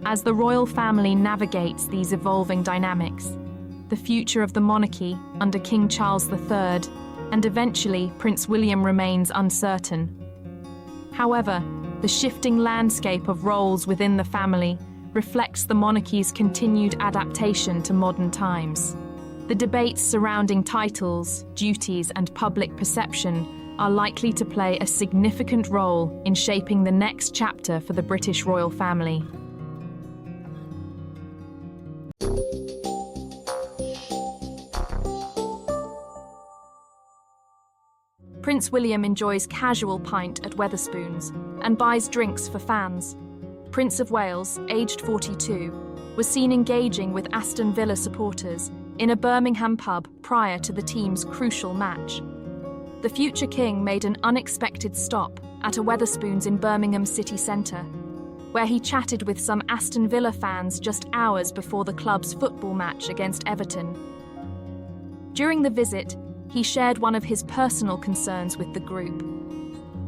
As the royal family navigates these evolving dynamics, the future of the monarchy under King Charles III, and eventually Prince William remains uncertain. However, the shifting landscape of roles within the family reflects the monarchy's continued adaptation to modern times. The debates surrounding titles, duties, and public perception are likely to play a significant role in shaping the next chapter for the British royal family. Prince William enjoys casual pint at Wetherspoons and buys drinks for fans. Prince of Wales, aged 42, was seen engaging with Aston Villa supporters in a Birmingham pub prior to the team's crucial match. The future king made an unexpected stop at a Wetherspoons in Birmingham city centre, where he chatted with some Aston Villa fans just hours before the club's football match against Everton. During the visit, he shared one of his personal concerns with the group.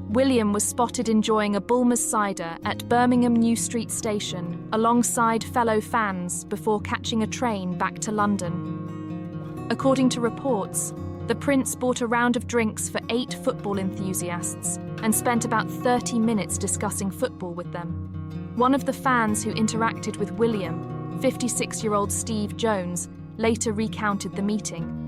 William was spotted enjoying a Bulmers cider at Birmingham New Street Station alongside fellow fans before catching a train back to London. According to reports, the prince bought a round of drinks for 8 football enthusiasts and spent about 30 minutes discussing football with them. One of the fans who interacted with William, 56-year-old Steve Jones, later recounted the meeting.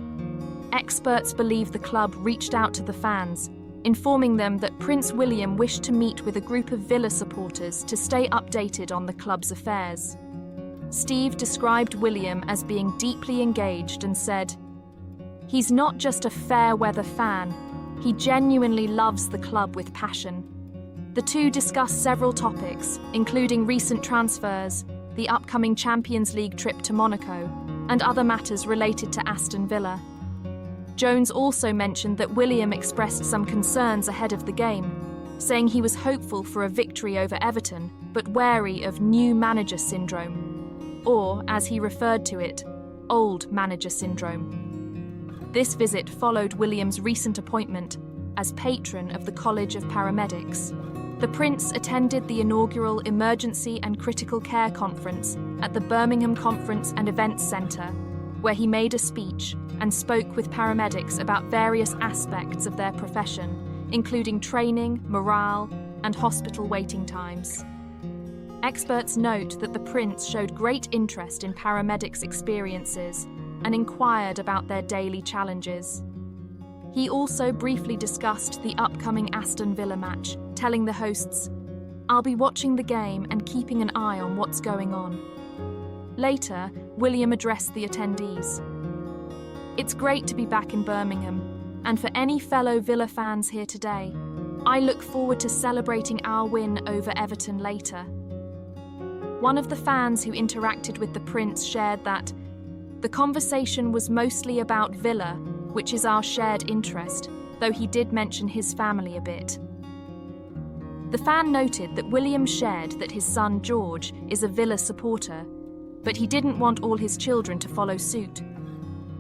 Experts believe the club reached out to the fans, informing them that Prince William wished to meet with a group of Villa supporters to stay updated on the club's affairs. Steve described William as being deeply engaged and said, "He's not just a fair-weather fan, he genuinely loves the club with passion." The two discussed several topics, including recent transfers, the upcoming Champions League trip to Monaco, and other matters related to Aston Villa. Jones also mentioned that William expressed some concerns ahead of the game, saying he was hopeful for a victory over Everton, but wary of new manager syndrome, or, as he referred to it, old manager syndrome. This visit followed William's recent appointment as patron of the College of Paramedics. The Prince attended the inaugural Emergency and Critical Care Conference at the Birmingham Conference and Events Centre, where he made a speech and spoke with paramedics about various aspects of their profession, including training, morale, and hospital waiting times. Experts note that the Prince showed great interest in paramedics' experiences and inquired about their daily challenges. He also briefly discussed the upcoming Aston Villa match, telling the hosts, "I'll be watching the game and keeping an eye on what's going on." Later, William addressed the attendees. "It's great to be back in Birmingham, and for any fellow Villa fans here today, I look forward to celebrating our win over Everton later." One of the fans who interacted with the Prince shared that the conversation was mostly about Villa, which is our shared interest, though he did mention his family a bit. The fan noted that William shared that his son George is a Villa supporter, but he didn't want all his children to follow suit.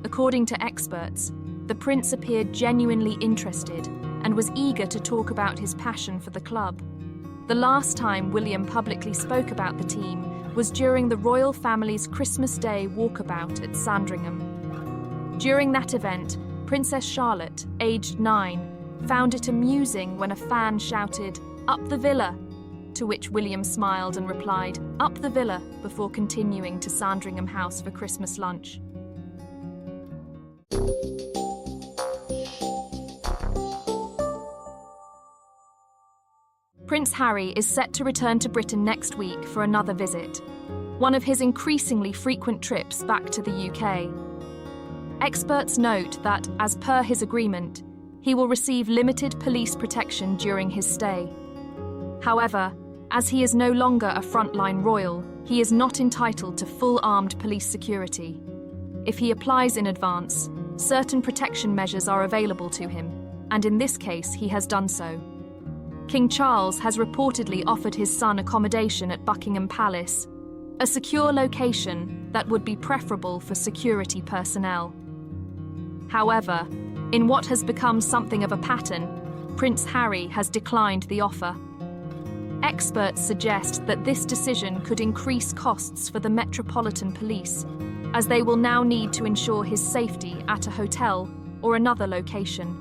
According to experts, the Prince appeared genuinely interested and was eager to talk about his passion for the club. The last time William publicly spoke about the team was during the royal family's Christmas Day walkabout at Sandringham. During that event, Princess Charlotte, aged 9, found it amusing when a fan shouted, "Up the Villa!" to which William smiled and replied, "Up the Villa," before continuing to Sandringham House for Christmas lunch. Prince Harry is set to return to Britain next week for another visit, one of his increasingly frequent trips back to the UK. Experts note that, as per his agreement, he will receive limited police protection during his stay. However, as he is no longer a frontline royal, he is not entitled to full armed police security. If he applies in advance, certain protection measures are available to him, and in this case he has done so. King Charles has reportedly offered his son accommodation at Buckingham Palace, a secure location that would be preferable for security personnel. However, in what has become something of a pattern, Prince Harry has declined the offer. Experts suggest that this decision could increase costs for the Metropolitan Police, as they will now need to ensure his safety at a hotel or another location.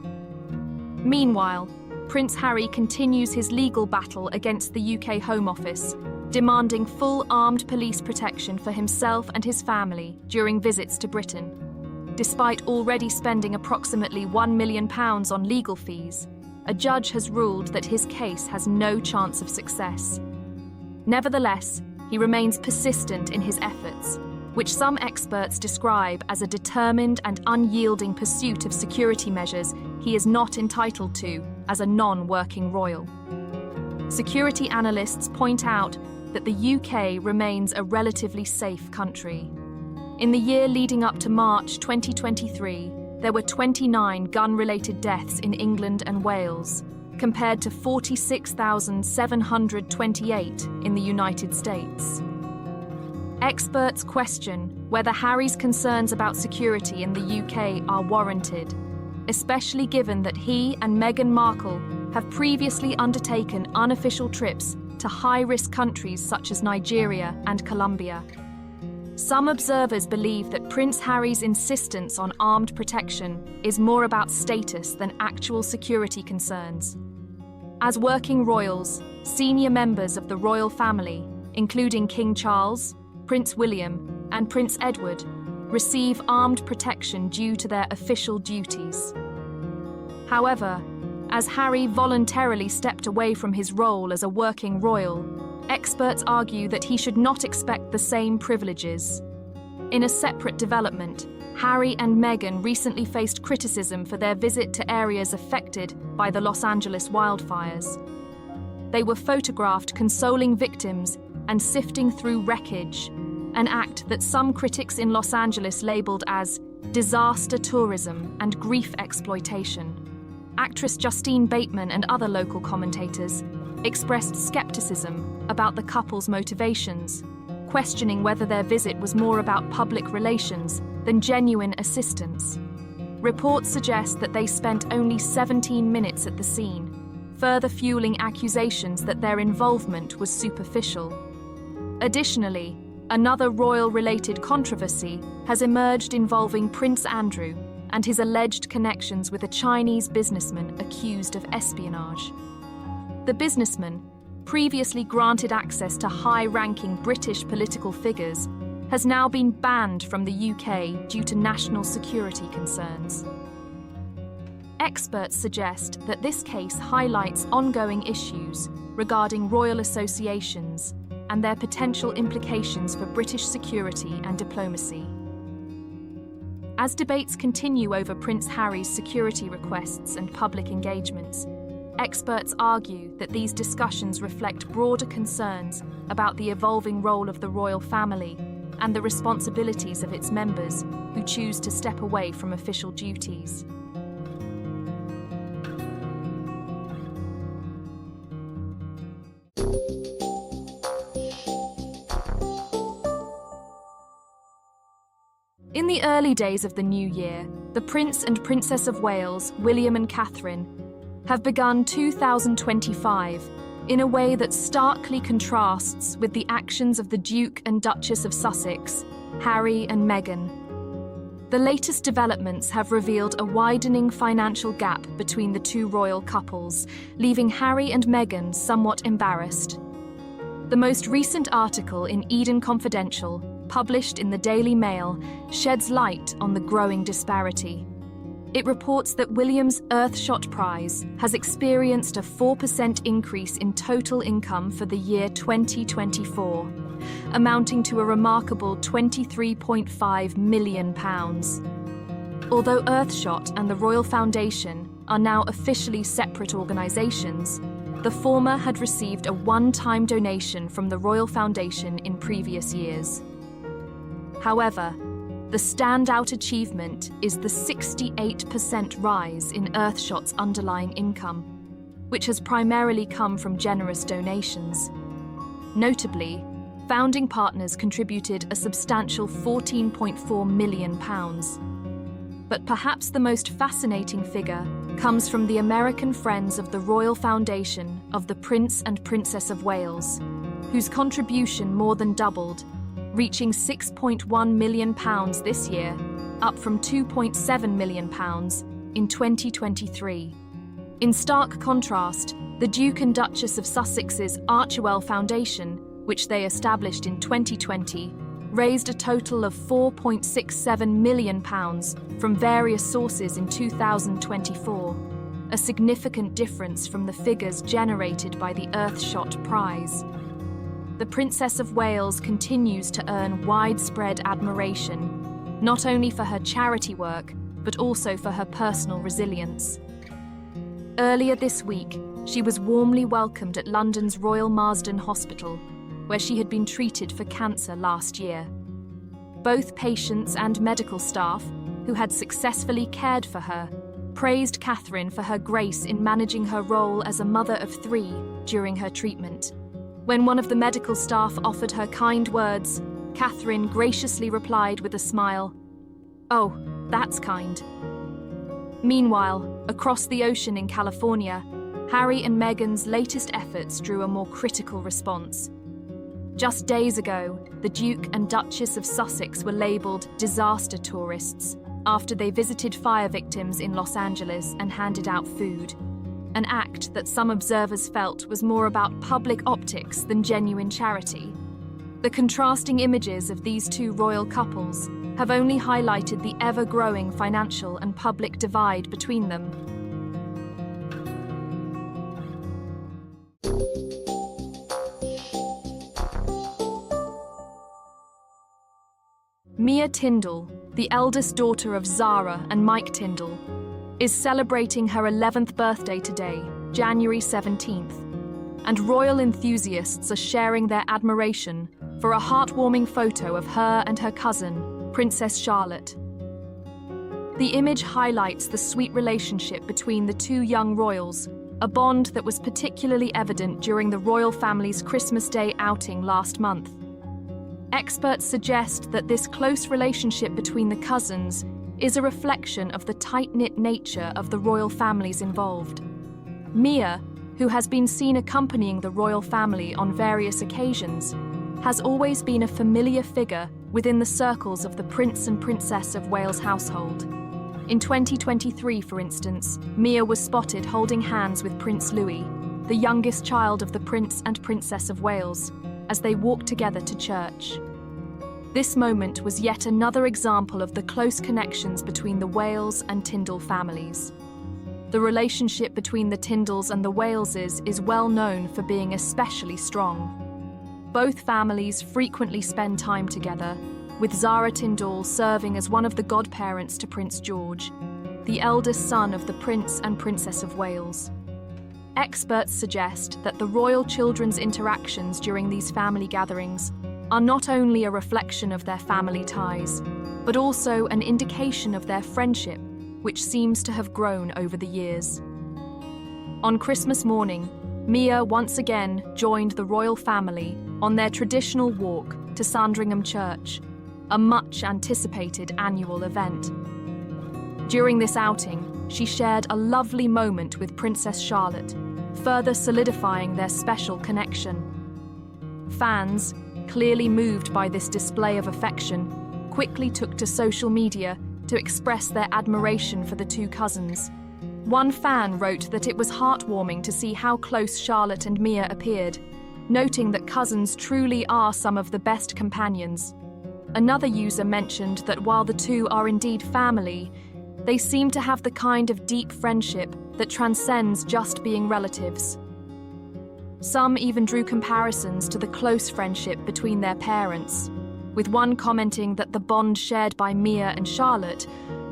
Meanwhile, Prince Harry continues his legal battle against the UK Home Office, demanding full armed police protection for himself and his family during visits to Britain. Despite already spending approximately £1 million on legal fees, a judge has ruled that his case has no chance of success. Nevertheless, he remains persistent in his efforts, which some experts describe as a determined and unyielding pursuit of security measures he is not entitled to as a non-working royal. Security analysts point out that the UK remains a relatively safe country. In the year leading up to March 2023, there were 29 gun-related deaths in England and Wales, compared to 46,728 in the United States. Experts question whether Harry's concerns about security in the UK are warranted, especially given that he and Meghan Markle have previously undertaken unofficial trips to high-risk countries such as Nigeria and Colombia. Some observers believe that Prince Harry's insistence on armed protection is more about status than actual security concerns. As working royals, senior members of the royal family, including King Charles, Prince William, and Prince Edward, receive armed protection due to their official duties. However, as Harry voluntarily stepped away from his role as a working royal, experts argue that he should not expect the same privileges. In a separate development, Harry and Meghan recently faced criticism for their visit to areas affected by the Los Angeles wildfires. They were photographed consoling victims and sifting through wreckage, an act that some critics in Los Angeles labeled as disaster tourism and grief exploitation. Actress Justine Bateman and other local commentators expressed skepticism about the couple's motivations, questioning whether their visit was more about public relations than genuine assistance. Reports suggest that they spent only 17 minutes at the scene, further fueling accusations that their involvement was superficial. Additionally, another royal-related controversy has emerged involving Prince Andrew and his alleged connections with a Chinese businessman accused of espionage. The businessman, previously granted access to high-ranking British political figures, has now been banned from the UK due to national security concerns. Experts suggest that this case highlights ongoing issues regarding royal associations and their potential implications for British security and diplomacy. As debates continue over Prince Harry's security requests and public engagements, experts argue that these discussions reflect broader concerns about the evolving role of the royal family and the responsibilities of its members who choose to step away from official duties. In the early days of the new year, the Prince and Princess of Wales, William and Catherine, have begun 2025 in a way that starkly contrasts with the actions of the Duke and Duchess of Sussex, Harry and Meghan. The latest developments have revealed a widening financial gap between the two royal couples, leaving Harry and Meghan somewhat embarrassed. The most recent article in Eden Confidential, published in the Daily Mail, sheds light on the growing disparity. It reports that William's Earthshot Prize has experienced a 4% increase in total income for the year 2024, amounting to a remarkable £23.5 million. Although Earthshot and the Royal Foundation are now officially separate organisations, the former had received a one-time donation from the Royal Foundation in previous years. However, the standout achievement is the 68% rise in Earthshot's underlying income, which has primarily come from generous donations. Notably, founding partners contributed a substantial £14.4 million. But perhaps the most fascinating figure comes from the American Friends of the Royal Foundation of the Prince and Princess of Wales, whose contribution more than doubled, reaching £6.1 million this year, up from £2.7 million in 2023. In stark contrast, the Duke and Duchess of Sussex's Archewell Foundation, which they established in 2020, raised a total of £4.67 million from various sources in 2024, a significant difference from the figures generated by the Earthshot Prize. The Princess of Wales continues to earn widespread admiration, not only for her charity work, but also for her personal resilience. Earlier this week, she was warmly welcomed at London's Royal Marsden Hospital, where she had been treated for cancer last year. Both patients and medical staff, who had successfully cared for her, praised Catherine for her grace in managing her role as a mother of three during her treatment. When one of the medical staff offered her kind words, Catherine graciously replied with a smile, "Oh, that's kind." Meanwhile, across the ocean in California, Harry and Meghan's latest efforts drew a more critical response. Just days ago, the Duke and Duchess of Sussex were labelled disaster tourists after they visited fire victims in Los Angeles and handed out food, an act that some observers felt was more about public optics than genuine charity. The contrasting images of these two royal couples have only highlighted the ever-growing financial and public divide between them. Mia Tindle, the eldest daughter of Zara and Mike Tindle, is celebrating her 11th birthday today, January 17th, and royal enthusiasts are sharing their admiration for a heartwarming photo of her and her cousin, Princess Charlotte. The image highlights the sweet relationship between the two young royals, a bond that was particularly evident during the royal family's Christmas Day outing last month. Experts suggest that this close relationship between the cousins is a reflection of the tight-knit nature of the royal families involved. Mia, who has been seen accompanying the royal family on various occasions, has always been a familiar figure within the circles of the Prince and Princess of Wales household. In 2023, for instance, Mia was spotted holding hands with Prince Louis, the youngest child of the Prince and Princess of Wales, as they walked together to church. This moment was yet another example of the close connections between the Wales and Tindle families. The relationship between the Tindles and the Waleses is well known for being especially strong. Both families frequently spend time together, with Zara Tindall serving as one of the godparents to Prince George, the eldest son of the Prince and Princess of Wales. Experts suggest that the royal children's interactions during these family gatherings are not only a reflection of their family ties, but also an indication of their friendship, which seems to have grown over the years. On Christmas morning, Mia once again joined the royal family on their traditional walk to Sandringham Church, a much-anticipated annual event. During this outing, she shared a lovely moment with Princess Charlotte, further solidifying their special connection. Fans, clearly moved by this display of affection, quickly took to social media to express their admiration for the two cousins. One fan wrote that it was heartwarming to see how close Charlotte and Mia appeared, noting that cousins truly are some of the best companions. Another user mentioned that while the two are indeed family, they seem to have the kind of deep friendship that transcends just being relatives. Some even drew comparisons to the close friendship between their parents, with one commenting that the bond shared by Mia and Charlotte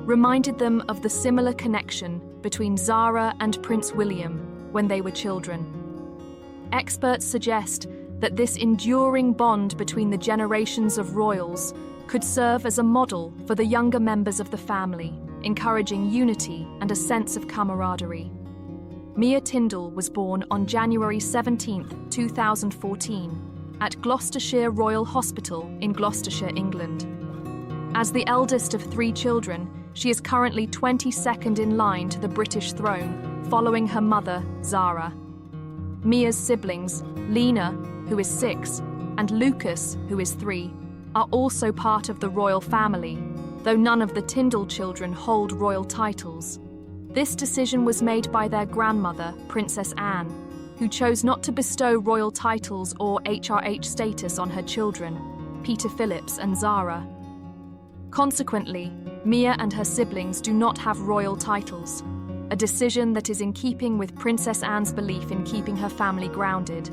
reminded them of the similar connection between Zara and Prince William when they were children. Experts suggest that this enduring bond between the generations of royals could serve as a model for the younger members of the family, encouraging unity and a sense of camaraderie. Mia Tindall was born on January 17, 2014, at Gloucestershire Royal Hospital in Gloucestershire, England. As the eldest of three children, she is currently 22nd in line to the British throne, following her mother, Zara. Mia's siblings, Lena, who is 6, and Lucas, who is 3, are also part of the royal family, though none of the Tindle children hold royal titles. This decision was made by their grandmother, Princess Anne, who chose not to bestow royal titles or HRH status on her children, Peter Phillips and Zara. Consequently, Mia and her siblings do not have royal titles, a decision that is in keeping with Princess Anne's belief in keeping her family grounded.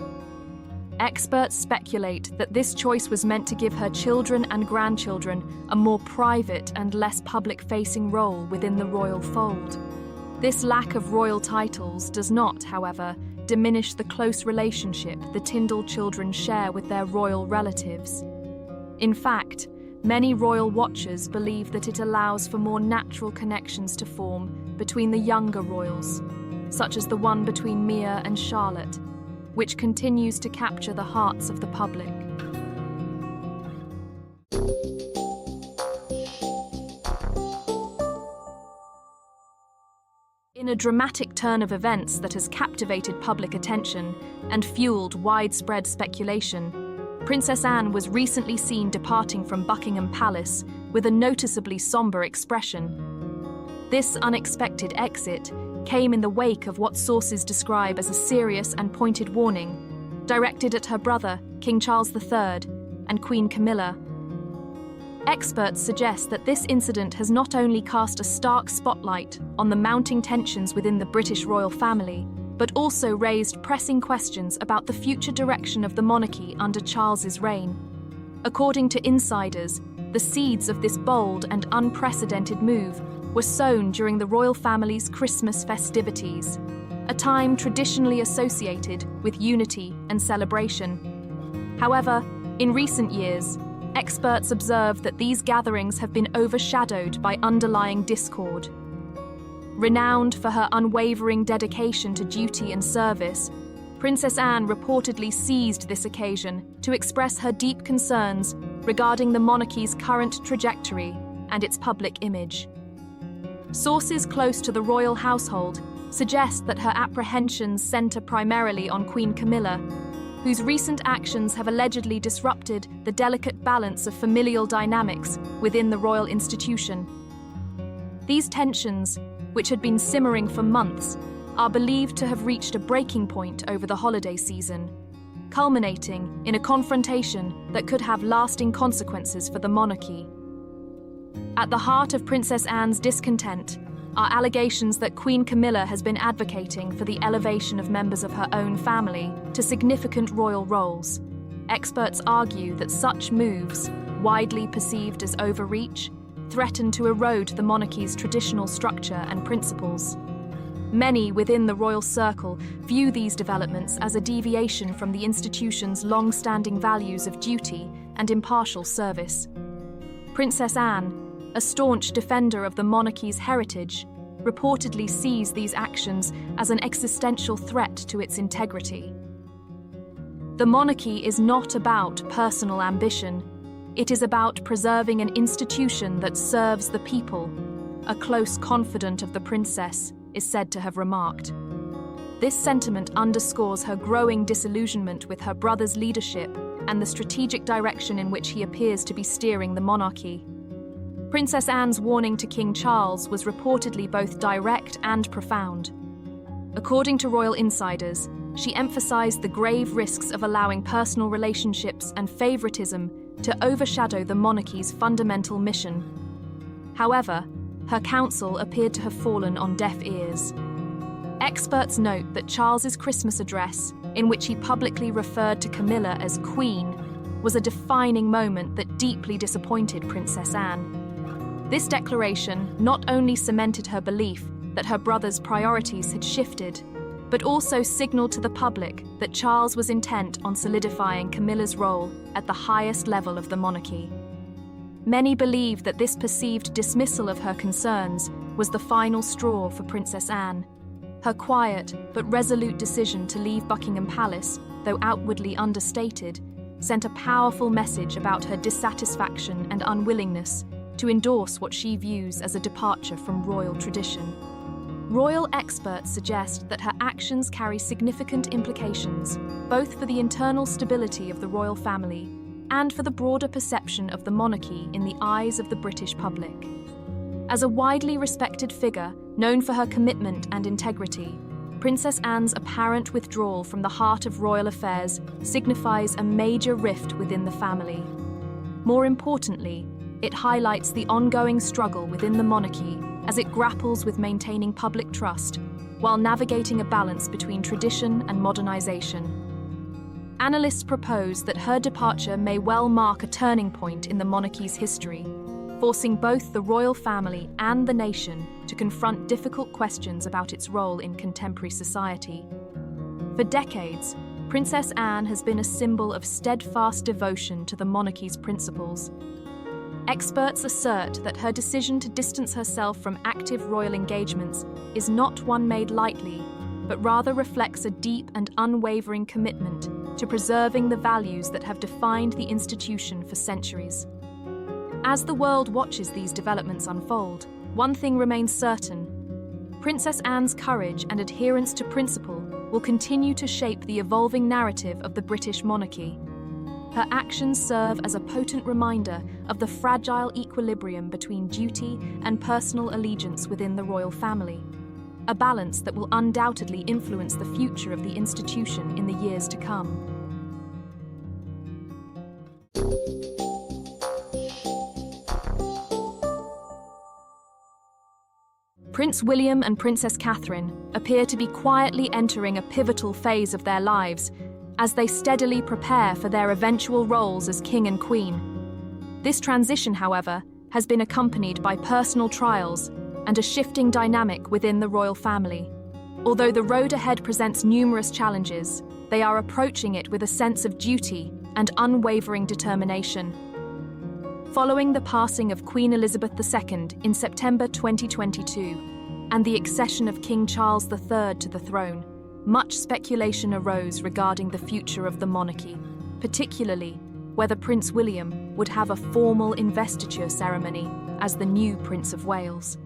Experts speculate that this choice was meant to give her children and grandchildren a more private and less public-facing role within the royal fold. This lack of royal titles does not, however, diminish the close relationship the Tindle children share with their royal relatives. In fact, many royal watchers believe that it allows for more natural connections to form between the younger royals, such as the one between Mia and Charlotte, which continues to capture the hearts of the public. In a dramatic turn of events that has captivated public attention and fueled widespread speculation, Princess Anne was recently seen departing from Buckingham Palace with a noticeably somber expression. This unexpected exit came in the wake of what sources describe as a serious and pointed warning, directed at her brother, King Charles III, and Queen Camilla. Experts suggest that this incident has not only cast a stark spotlight on the mounting tensions within the British royal family, but also raised pressing questions about the future direction of the monarchy under Charles's reign. According to insiders, the seeds of this bold and unprecedented move were sown during the royal family's Christmas festivities, a time traditionally associated with unity and celebration. However, in recent years, experts observe that these gatherings have been overshadowed by underlying discord. Renowned for her unwavering dedication to duty and service, Princess Anne reportedly seized this occasion to express her deep concerns regarding the monarchy's current trajectory and its public image. Sources close to the royal household suggest that her apprehensions center primarily on Queen Camilla, whose recent actions have allegedly disrupted the delicate balance of familial dynamics within the royal institution. These tensions, which had been simmering for months, are believed to have reached a breaking point over the holiday season, culminating in a confrontation that could have lasting consequences for the monarchy. At the heart of Princess Anne's discontent are allegations that Queen Camilla has been advocating for the elevation of members of her own family to significant royal roles. Experts argue that such moves, widely perceived as overreach, threaten to erode the monarchy's traditional structure and principles. Many within the royal circle view these developments as a deviation from the institution's long-standing values of duty and impartial service. Princess Anne, a staunch defender of the monarchy's heritage, reportedly sees these actions as an existential threat to its integrity. The monarchy is not about personal ambition. It is about preserving an institution that serves the people, a close confidant of the princess is said to have remarked. This sentiment underscores her growing disillusionment with her brother's leadership and the strategic direction in which he appears to be steering the monarchy. Princess Anne's warning to King Charles was reportedly both direct and profound. According to royal insiders, she emphasized the grave risks of allowing personal relationships and favoritism to overshadow the monarchy's fundamental mission. However, her counsel appeared to have fallen on deaf ears. Experts note that Charles's Christmas address, in which he publicly referred to Camilla as Queen, was a defining moment that deeply disappointed Princess Anne. This declaration not only cemented her belief that her brother's priorities had shifted, but also signaled to the public that Charles was intent on solidifying Camilla's role at the highest level of the monarchy. Many believe that this perceived dismissal of her concerns was the final straw for Princess Anne. Her quiet but resolute decision to leave Buckingham Palace, though outwardly understated, sent a powerful message about her dissatisfaction and unwillingness to endorse what she views as a departure from royal tradition. Royal experts suggest that her actions carry significant implications, both for the internal stability of the royal family and for the broader perception of the monarchy in the eyes of the British public. As a widely respected figure, known for her commitment and integrity, Princess Anne's apparent withdrawal from the heart of royal affairs signifies a major rift within the family. More importantly, it highlights the ongoing struggle within the monarchy as it grapples with maintaining public trust while navigating a balance between tradition and modernization. Analysts propose that her departure may well mark a turning point in the monarchy's history, forcing both the royal family and the nation to confront difficult questions about its role in contemporary society. For decades, Princess Anne has been a symbol of steadfast devotion to the monarchy's principles. Experts assert that her decision to distance herself from active royal engagements is not one made lightly, but rather reflects a deep and unwavering commitment to preserving the values that have defined the institution for centuries. As the world watches these developments unfold, one thing remains certain: Princess Anne's courage and adherence to principle will continue to shape the evolving narrative of the British monarchy. Her actions serve as a potent reminder of the fragile equilibrium between duty and personal allegiance within the royal family, a balance that will undoubtedly influence the future of the institution in the years to come. Prince William and Princess Catherine appear to be quietly entering a pivotal phase of their lives as they steadily prepare for their eventual roles as King and Queen. This transition, however, has been accompanied by personal trials and a shifting dynamic within the royal family. Although the road ahead presents numerous challenges, they are approaching it with a sense of duty and unwavering determination. Following the passing of Queen Elizabeth II in September 2022 and the accession of King Charles III to the throne, much speculation arose regarding the future of the monarchy, particularly whether Prince William would have a formal investiture ceremony as the new Prince of Wales.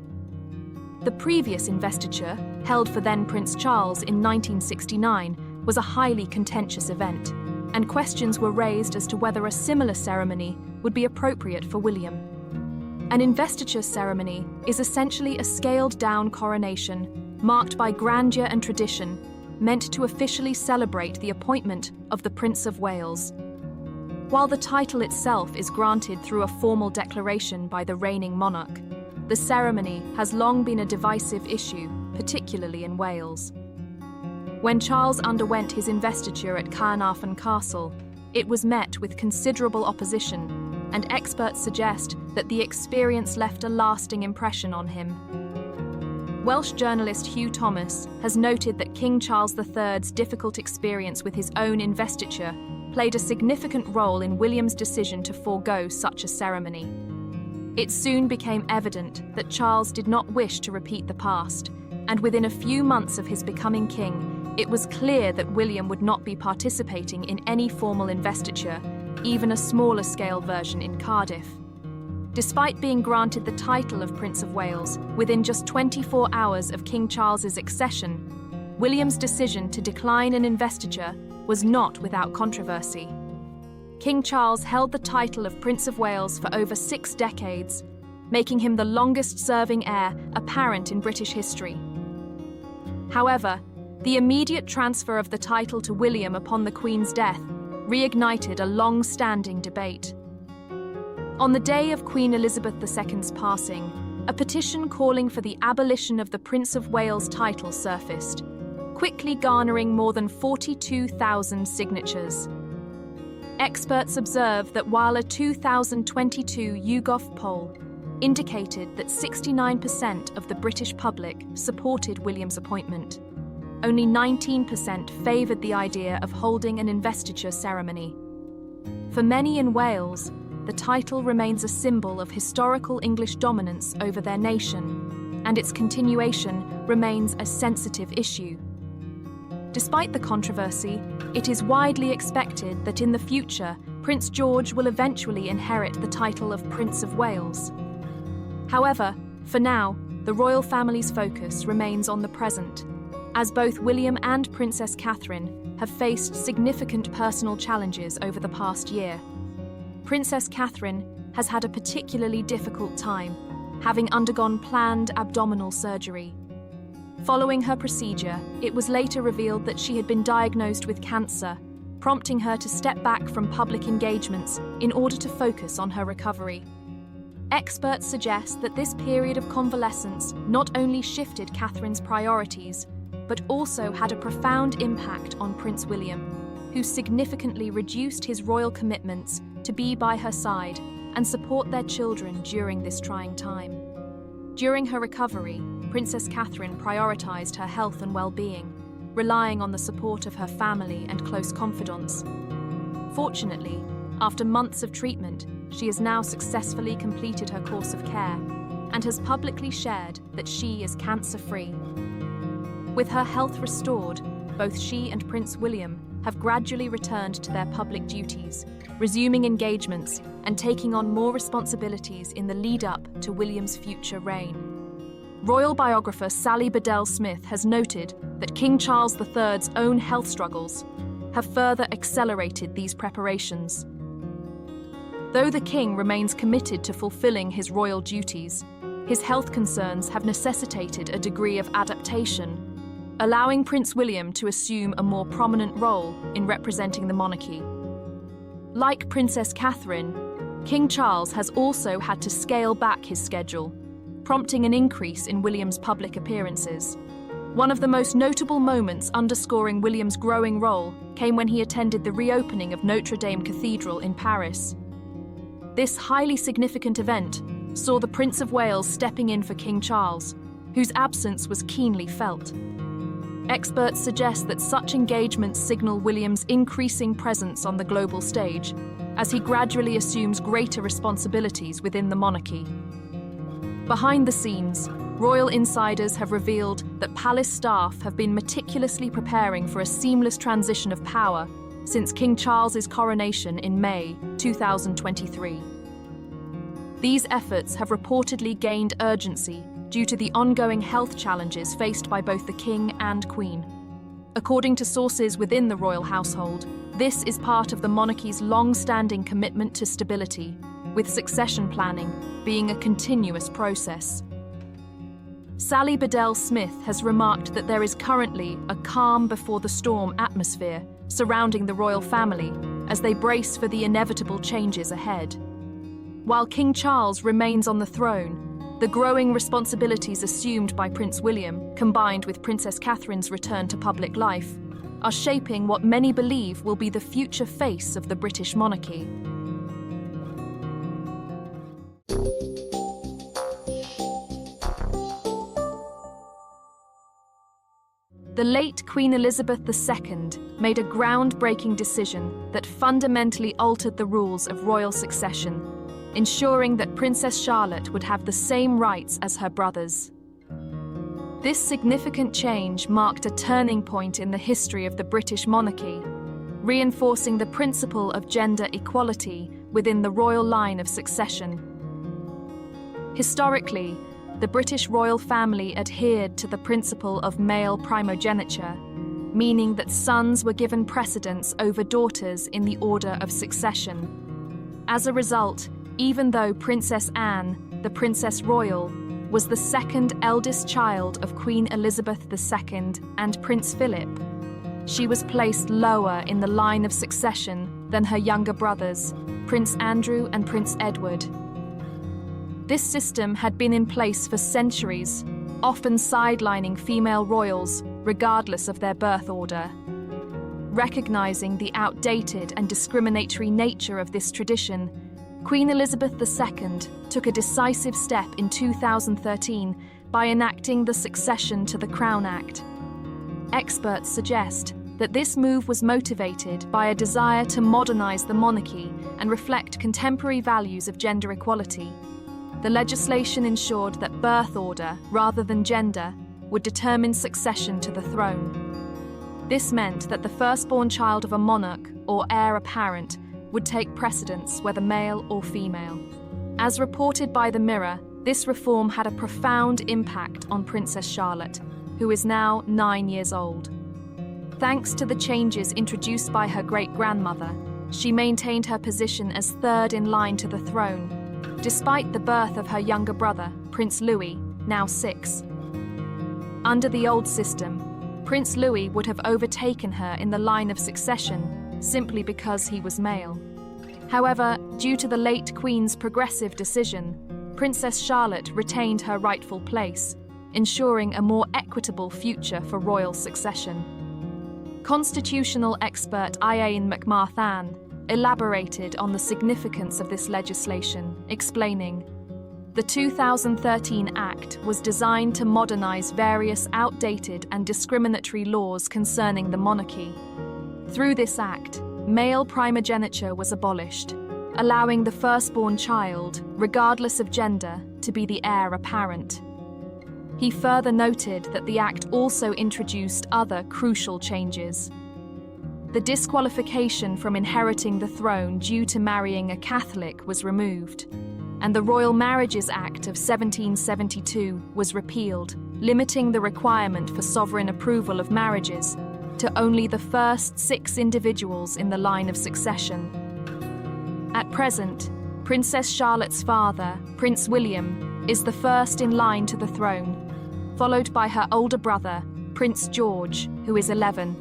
The previous investiture, held for then Prince Charles in 1969, was a highly contentious event, and questions were raised as to whether a similar ceremony would be appropriate for William. An investiture ceremony is essentially a scaled-down coronation marked by grandeur and tradition, meant to officially celebrate the appointment of the Prince of Wales. While the title itself is granted through a formal declaration by the reigning monarch, the ceremony has long been a divisive issue, particularly in Wales. When Charles underwent his investiture at Caernarfon Castle, it was met with considerable opposition, and experts suggest that the experience left a lasting impression on him. Welsh journalist Hugh Thomas has noted that King Charles III's difficult experience with his own investiture played a significant role in William's decision to forego such a ceremony. It soon became evident that Charles did not wish to repeat the past, and within a few months of his becoming king, it was clear that William would not be participating in any formal investiture, even a smaller-scale version in Cardiff. Despite being granted the title of Prince of Wales within just 24 hours of King Charles's accession, William's decision to decline an investiture was not without controversy. King Charles held the title of Prince of Wales for over 6 decades, making him the longest-serving heir apparent in British history. However, the immediate transfer of the title to William upon the Queen's death reignited a long-standing debate. On the day of Queen Elizabeth II's passing, a petition calling for the abolition of the Prince of Wales title surfaced, quickly garnering more than 42,000 signatures. Experts observe that while a 2022 YouGov poll indicated that 69% of the British public supported William's appointment, only 19% favoured the idea of holding an investiture ceremony. For many in Wales, the title remains a symbol of historical English dominance over their nation, and its continuation remains a sensitive issue. Despite the controversy, it is widely expected that in the future, Prince George will eventually inherit the title of Prince of Wales. However, for now, the royal family's focus remains on the present, as both William and Princess Catherine have faced significant personal challenges over the past year. Princess Catherine has had a particularly difficult time, having undergone planned abdominal surgery. Following her procedure, it was later revealed that she had been diagnosed with cancer, prompting her to step back from public engagements in order to focus on her recovery. Experts suggest that this period of convalescence not only shifted Catherine's priorities, but also had a profound impact on Prince William, who significantly reduced his royal commitments to be by her side and support their children during this trying time. During her recovery, Princess Catherine prioritized her health and well-being, relying on the support of her family and close confidants. Fortunately, after months of treatment, she has now successfully completed her course of care and has publicly shared that she is cancer-free. With her health restored, both she and Prince William have gradually returned to their public duties, resuming engagements and taking on more responsibilities in the lead-up to William's future reign. Royal biographer Sally Bedell-Smith has noted that King Charles III's own health struggles have further accelerated these preparations. Though the king remains committed to fulfilling his royal duties, his health concerns have necessitated a degree of adaptation, allowing Prince William to assume a more prominent role in representing the monarchy. Like Princess Catherine, King Charles has also had to scale back his schedule, prompting an increase in William's public appearances. One of the most notable moments underscoring William's growing role came when he attended the reopening of Notre Dame Cathedral in Paris. This highly significant event saw the Prince of Wales stepping in for King Charles, whose absence was keenly felt. Experts suggest that such engagements signal William's increasing presence on the global stage, as he gradually assumes greater responsibilities within the monarchy. Behind the scenes, royal insiders have revealed that palace staff have been meticulously preparing for a seamless transition of power since King Charles's coronation in May 2023. These efforts have reportedly gained urgency due to the ongoing health challenges faced by both the King and Queen. According to sources within the royal household, this is part of the monarchy's long-standing commitment to stability, with succession planning being a continuous process. Sally Bedell-Smith has remarked that there is currently a calm-before-the-storm atmosphere surrounding the royal family as they brace for the inevitable changes ahead. While King Charles remains on the throne, the growing responsibilities assumed by Prince William, combined with Princess Catherine's return to public life, are shaping what many believe will be the future face of the British monarchy. The late Queen Elizabeth II made a groundbreaking decision that fundamentally altered the rules of royal succession, ensuring that Princess Charlotte would have the same rights as her brothers. This significant change marked a turning point in the history of the British monarchy, reinforcing the principle of gender equality within the royal line of succession. Historically, the British royal family adhered to the principle of male primogeniture, meaning that sons were given precedence over daughters in the order of succession. As a result, even though Princess Anne, the Princess Royal, was the second eldest child of Queen Elizabeth II and Prince Philip, she was placed lower in the line of succession than her younger brothers, Prince Andrew and Prince Edward. This system had been in place for centuries, often sidelining female royals regardless of their birth order. Recognizing the outdated and discriminatory nature of this tradition, Queen Elizabeth II took a decisive step in 2013 by enacting the Succession to the Crown Act. Experts suggest that this move was motivated by a desire to modernize the monarchy and reflect contemporary values of gender equality. The legislation ensured that birth order, rather than gender, would determine succession to the throne. This meant that the firstborn child of a monarch, or heir apparent, would take precedence, whether male or female. As reported by The Mirror, this reform had a profound impact on Princess Charlotte, who is now 9 years old. Thanks to the changes introduced by her great-grandmother, she maintained her position as third in line to the throne, despite the birth of her younger brother, Prince Louis, now 6. Under the old system, Prince Louis would have overtaken her in the line of succession simply because he was male. However, due to the late Queen's progressive decision, Princess Charlotte retained her rightful place, ensuring a more equitable future for royal succession. Constitutional expert Ian McMahon elaborated on the significance of this legislation, explaining, "The 2013 Act was designed to modernise various outdated and discriminatory laws concerning the monarchy. Through this act, male primogeniture was abolished, allowing the firstborn child, regardless of gender, to be the heir apparent." He further noted that the Act also introduced other crucial changes. The disqualification from inheriting the throne due to marrying a Catholic was removed, and the Royal Marriages Act of 1772 was repealed, limiting the requirement for sovereign approval of marriages to only the first 6 individuals in the line of succession. At present, Princess Charlotte's father, Prince William, is the first in line to the throne, followed by her older brother, Prince George, who is 11.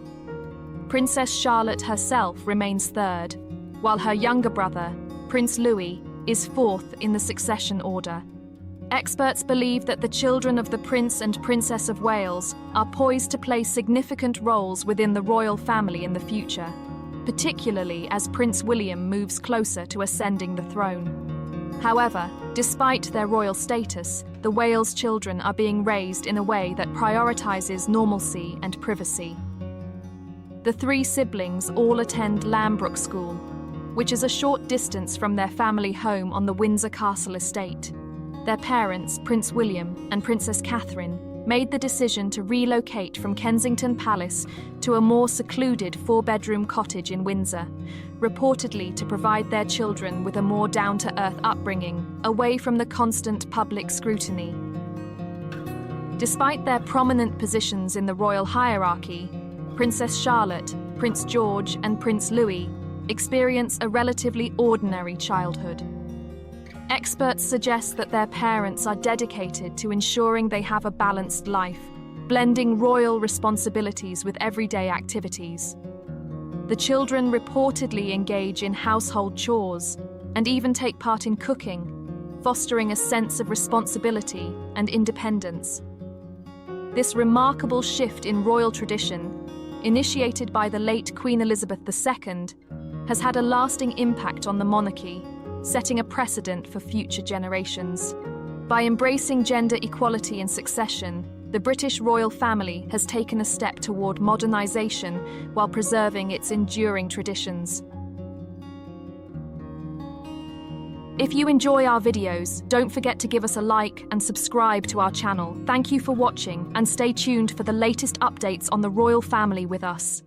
Princess Charlotte herself remains third, while her younger brother, Prince Louis, is 4th in the succession order. Experts believe that the children of the Prince and Princess of Wales are poised to play significant roles within the royal family in the future, particularly as Prince William moves closer to ascending the throne. However, despite their royal status, the Wales children are being raised in a way that prioritises normalcy and privacy. The 3 siblings all attend Lambrook School, which is a short distance from their family home on the Windsor Castle estate. Their parents, Prince William and Princess Catherine, made the decision to relocate from Kensington Palace to a more secluded 4-bedroom cottage in Windsor, reportedly to provide their children with a more down-to-earth upbringing, away from the constant public scrutiny. Despite their prominent positions in the royal hierarchy, Princess Charlotte, Prince George and Prince Louis experience a relatively ordinary childhood. Experts suggest that their parents are dedicated to ensuring they have a balanced life, blending royal responsibilities with everyday activities. The children reportedly engage in household chores and even take part in cooking, fostering a sense of responsibility and independence. This remarkable shift in royal tradition, initiated by the late Queen Elizabeth II, has had a lasting impact on the monarchy, setting a precedent for future generations. By embracing gender equality in succession, the British royal family has taken a step toward modernisation while preserving its enduring traditions. If you enjoy our videos, don't forget to give us a like and subscribe to our channel. Thank you for watching, and stay tuned for the latest updates on the royal family with us.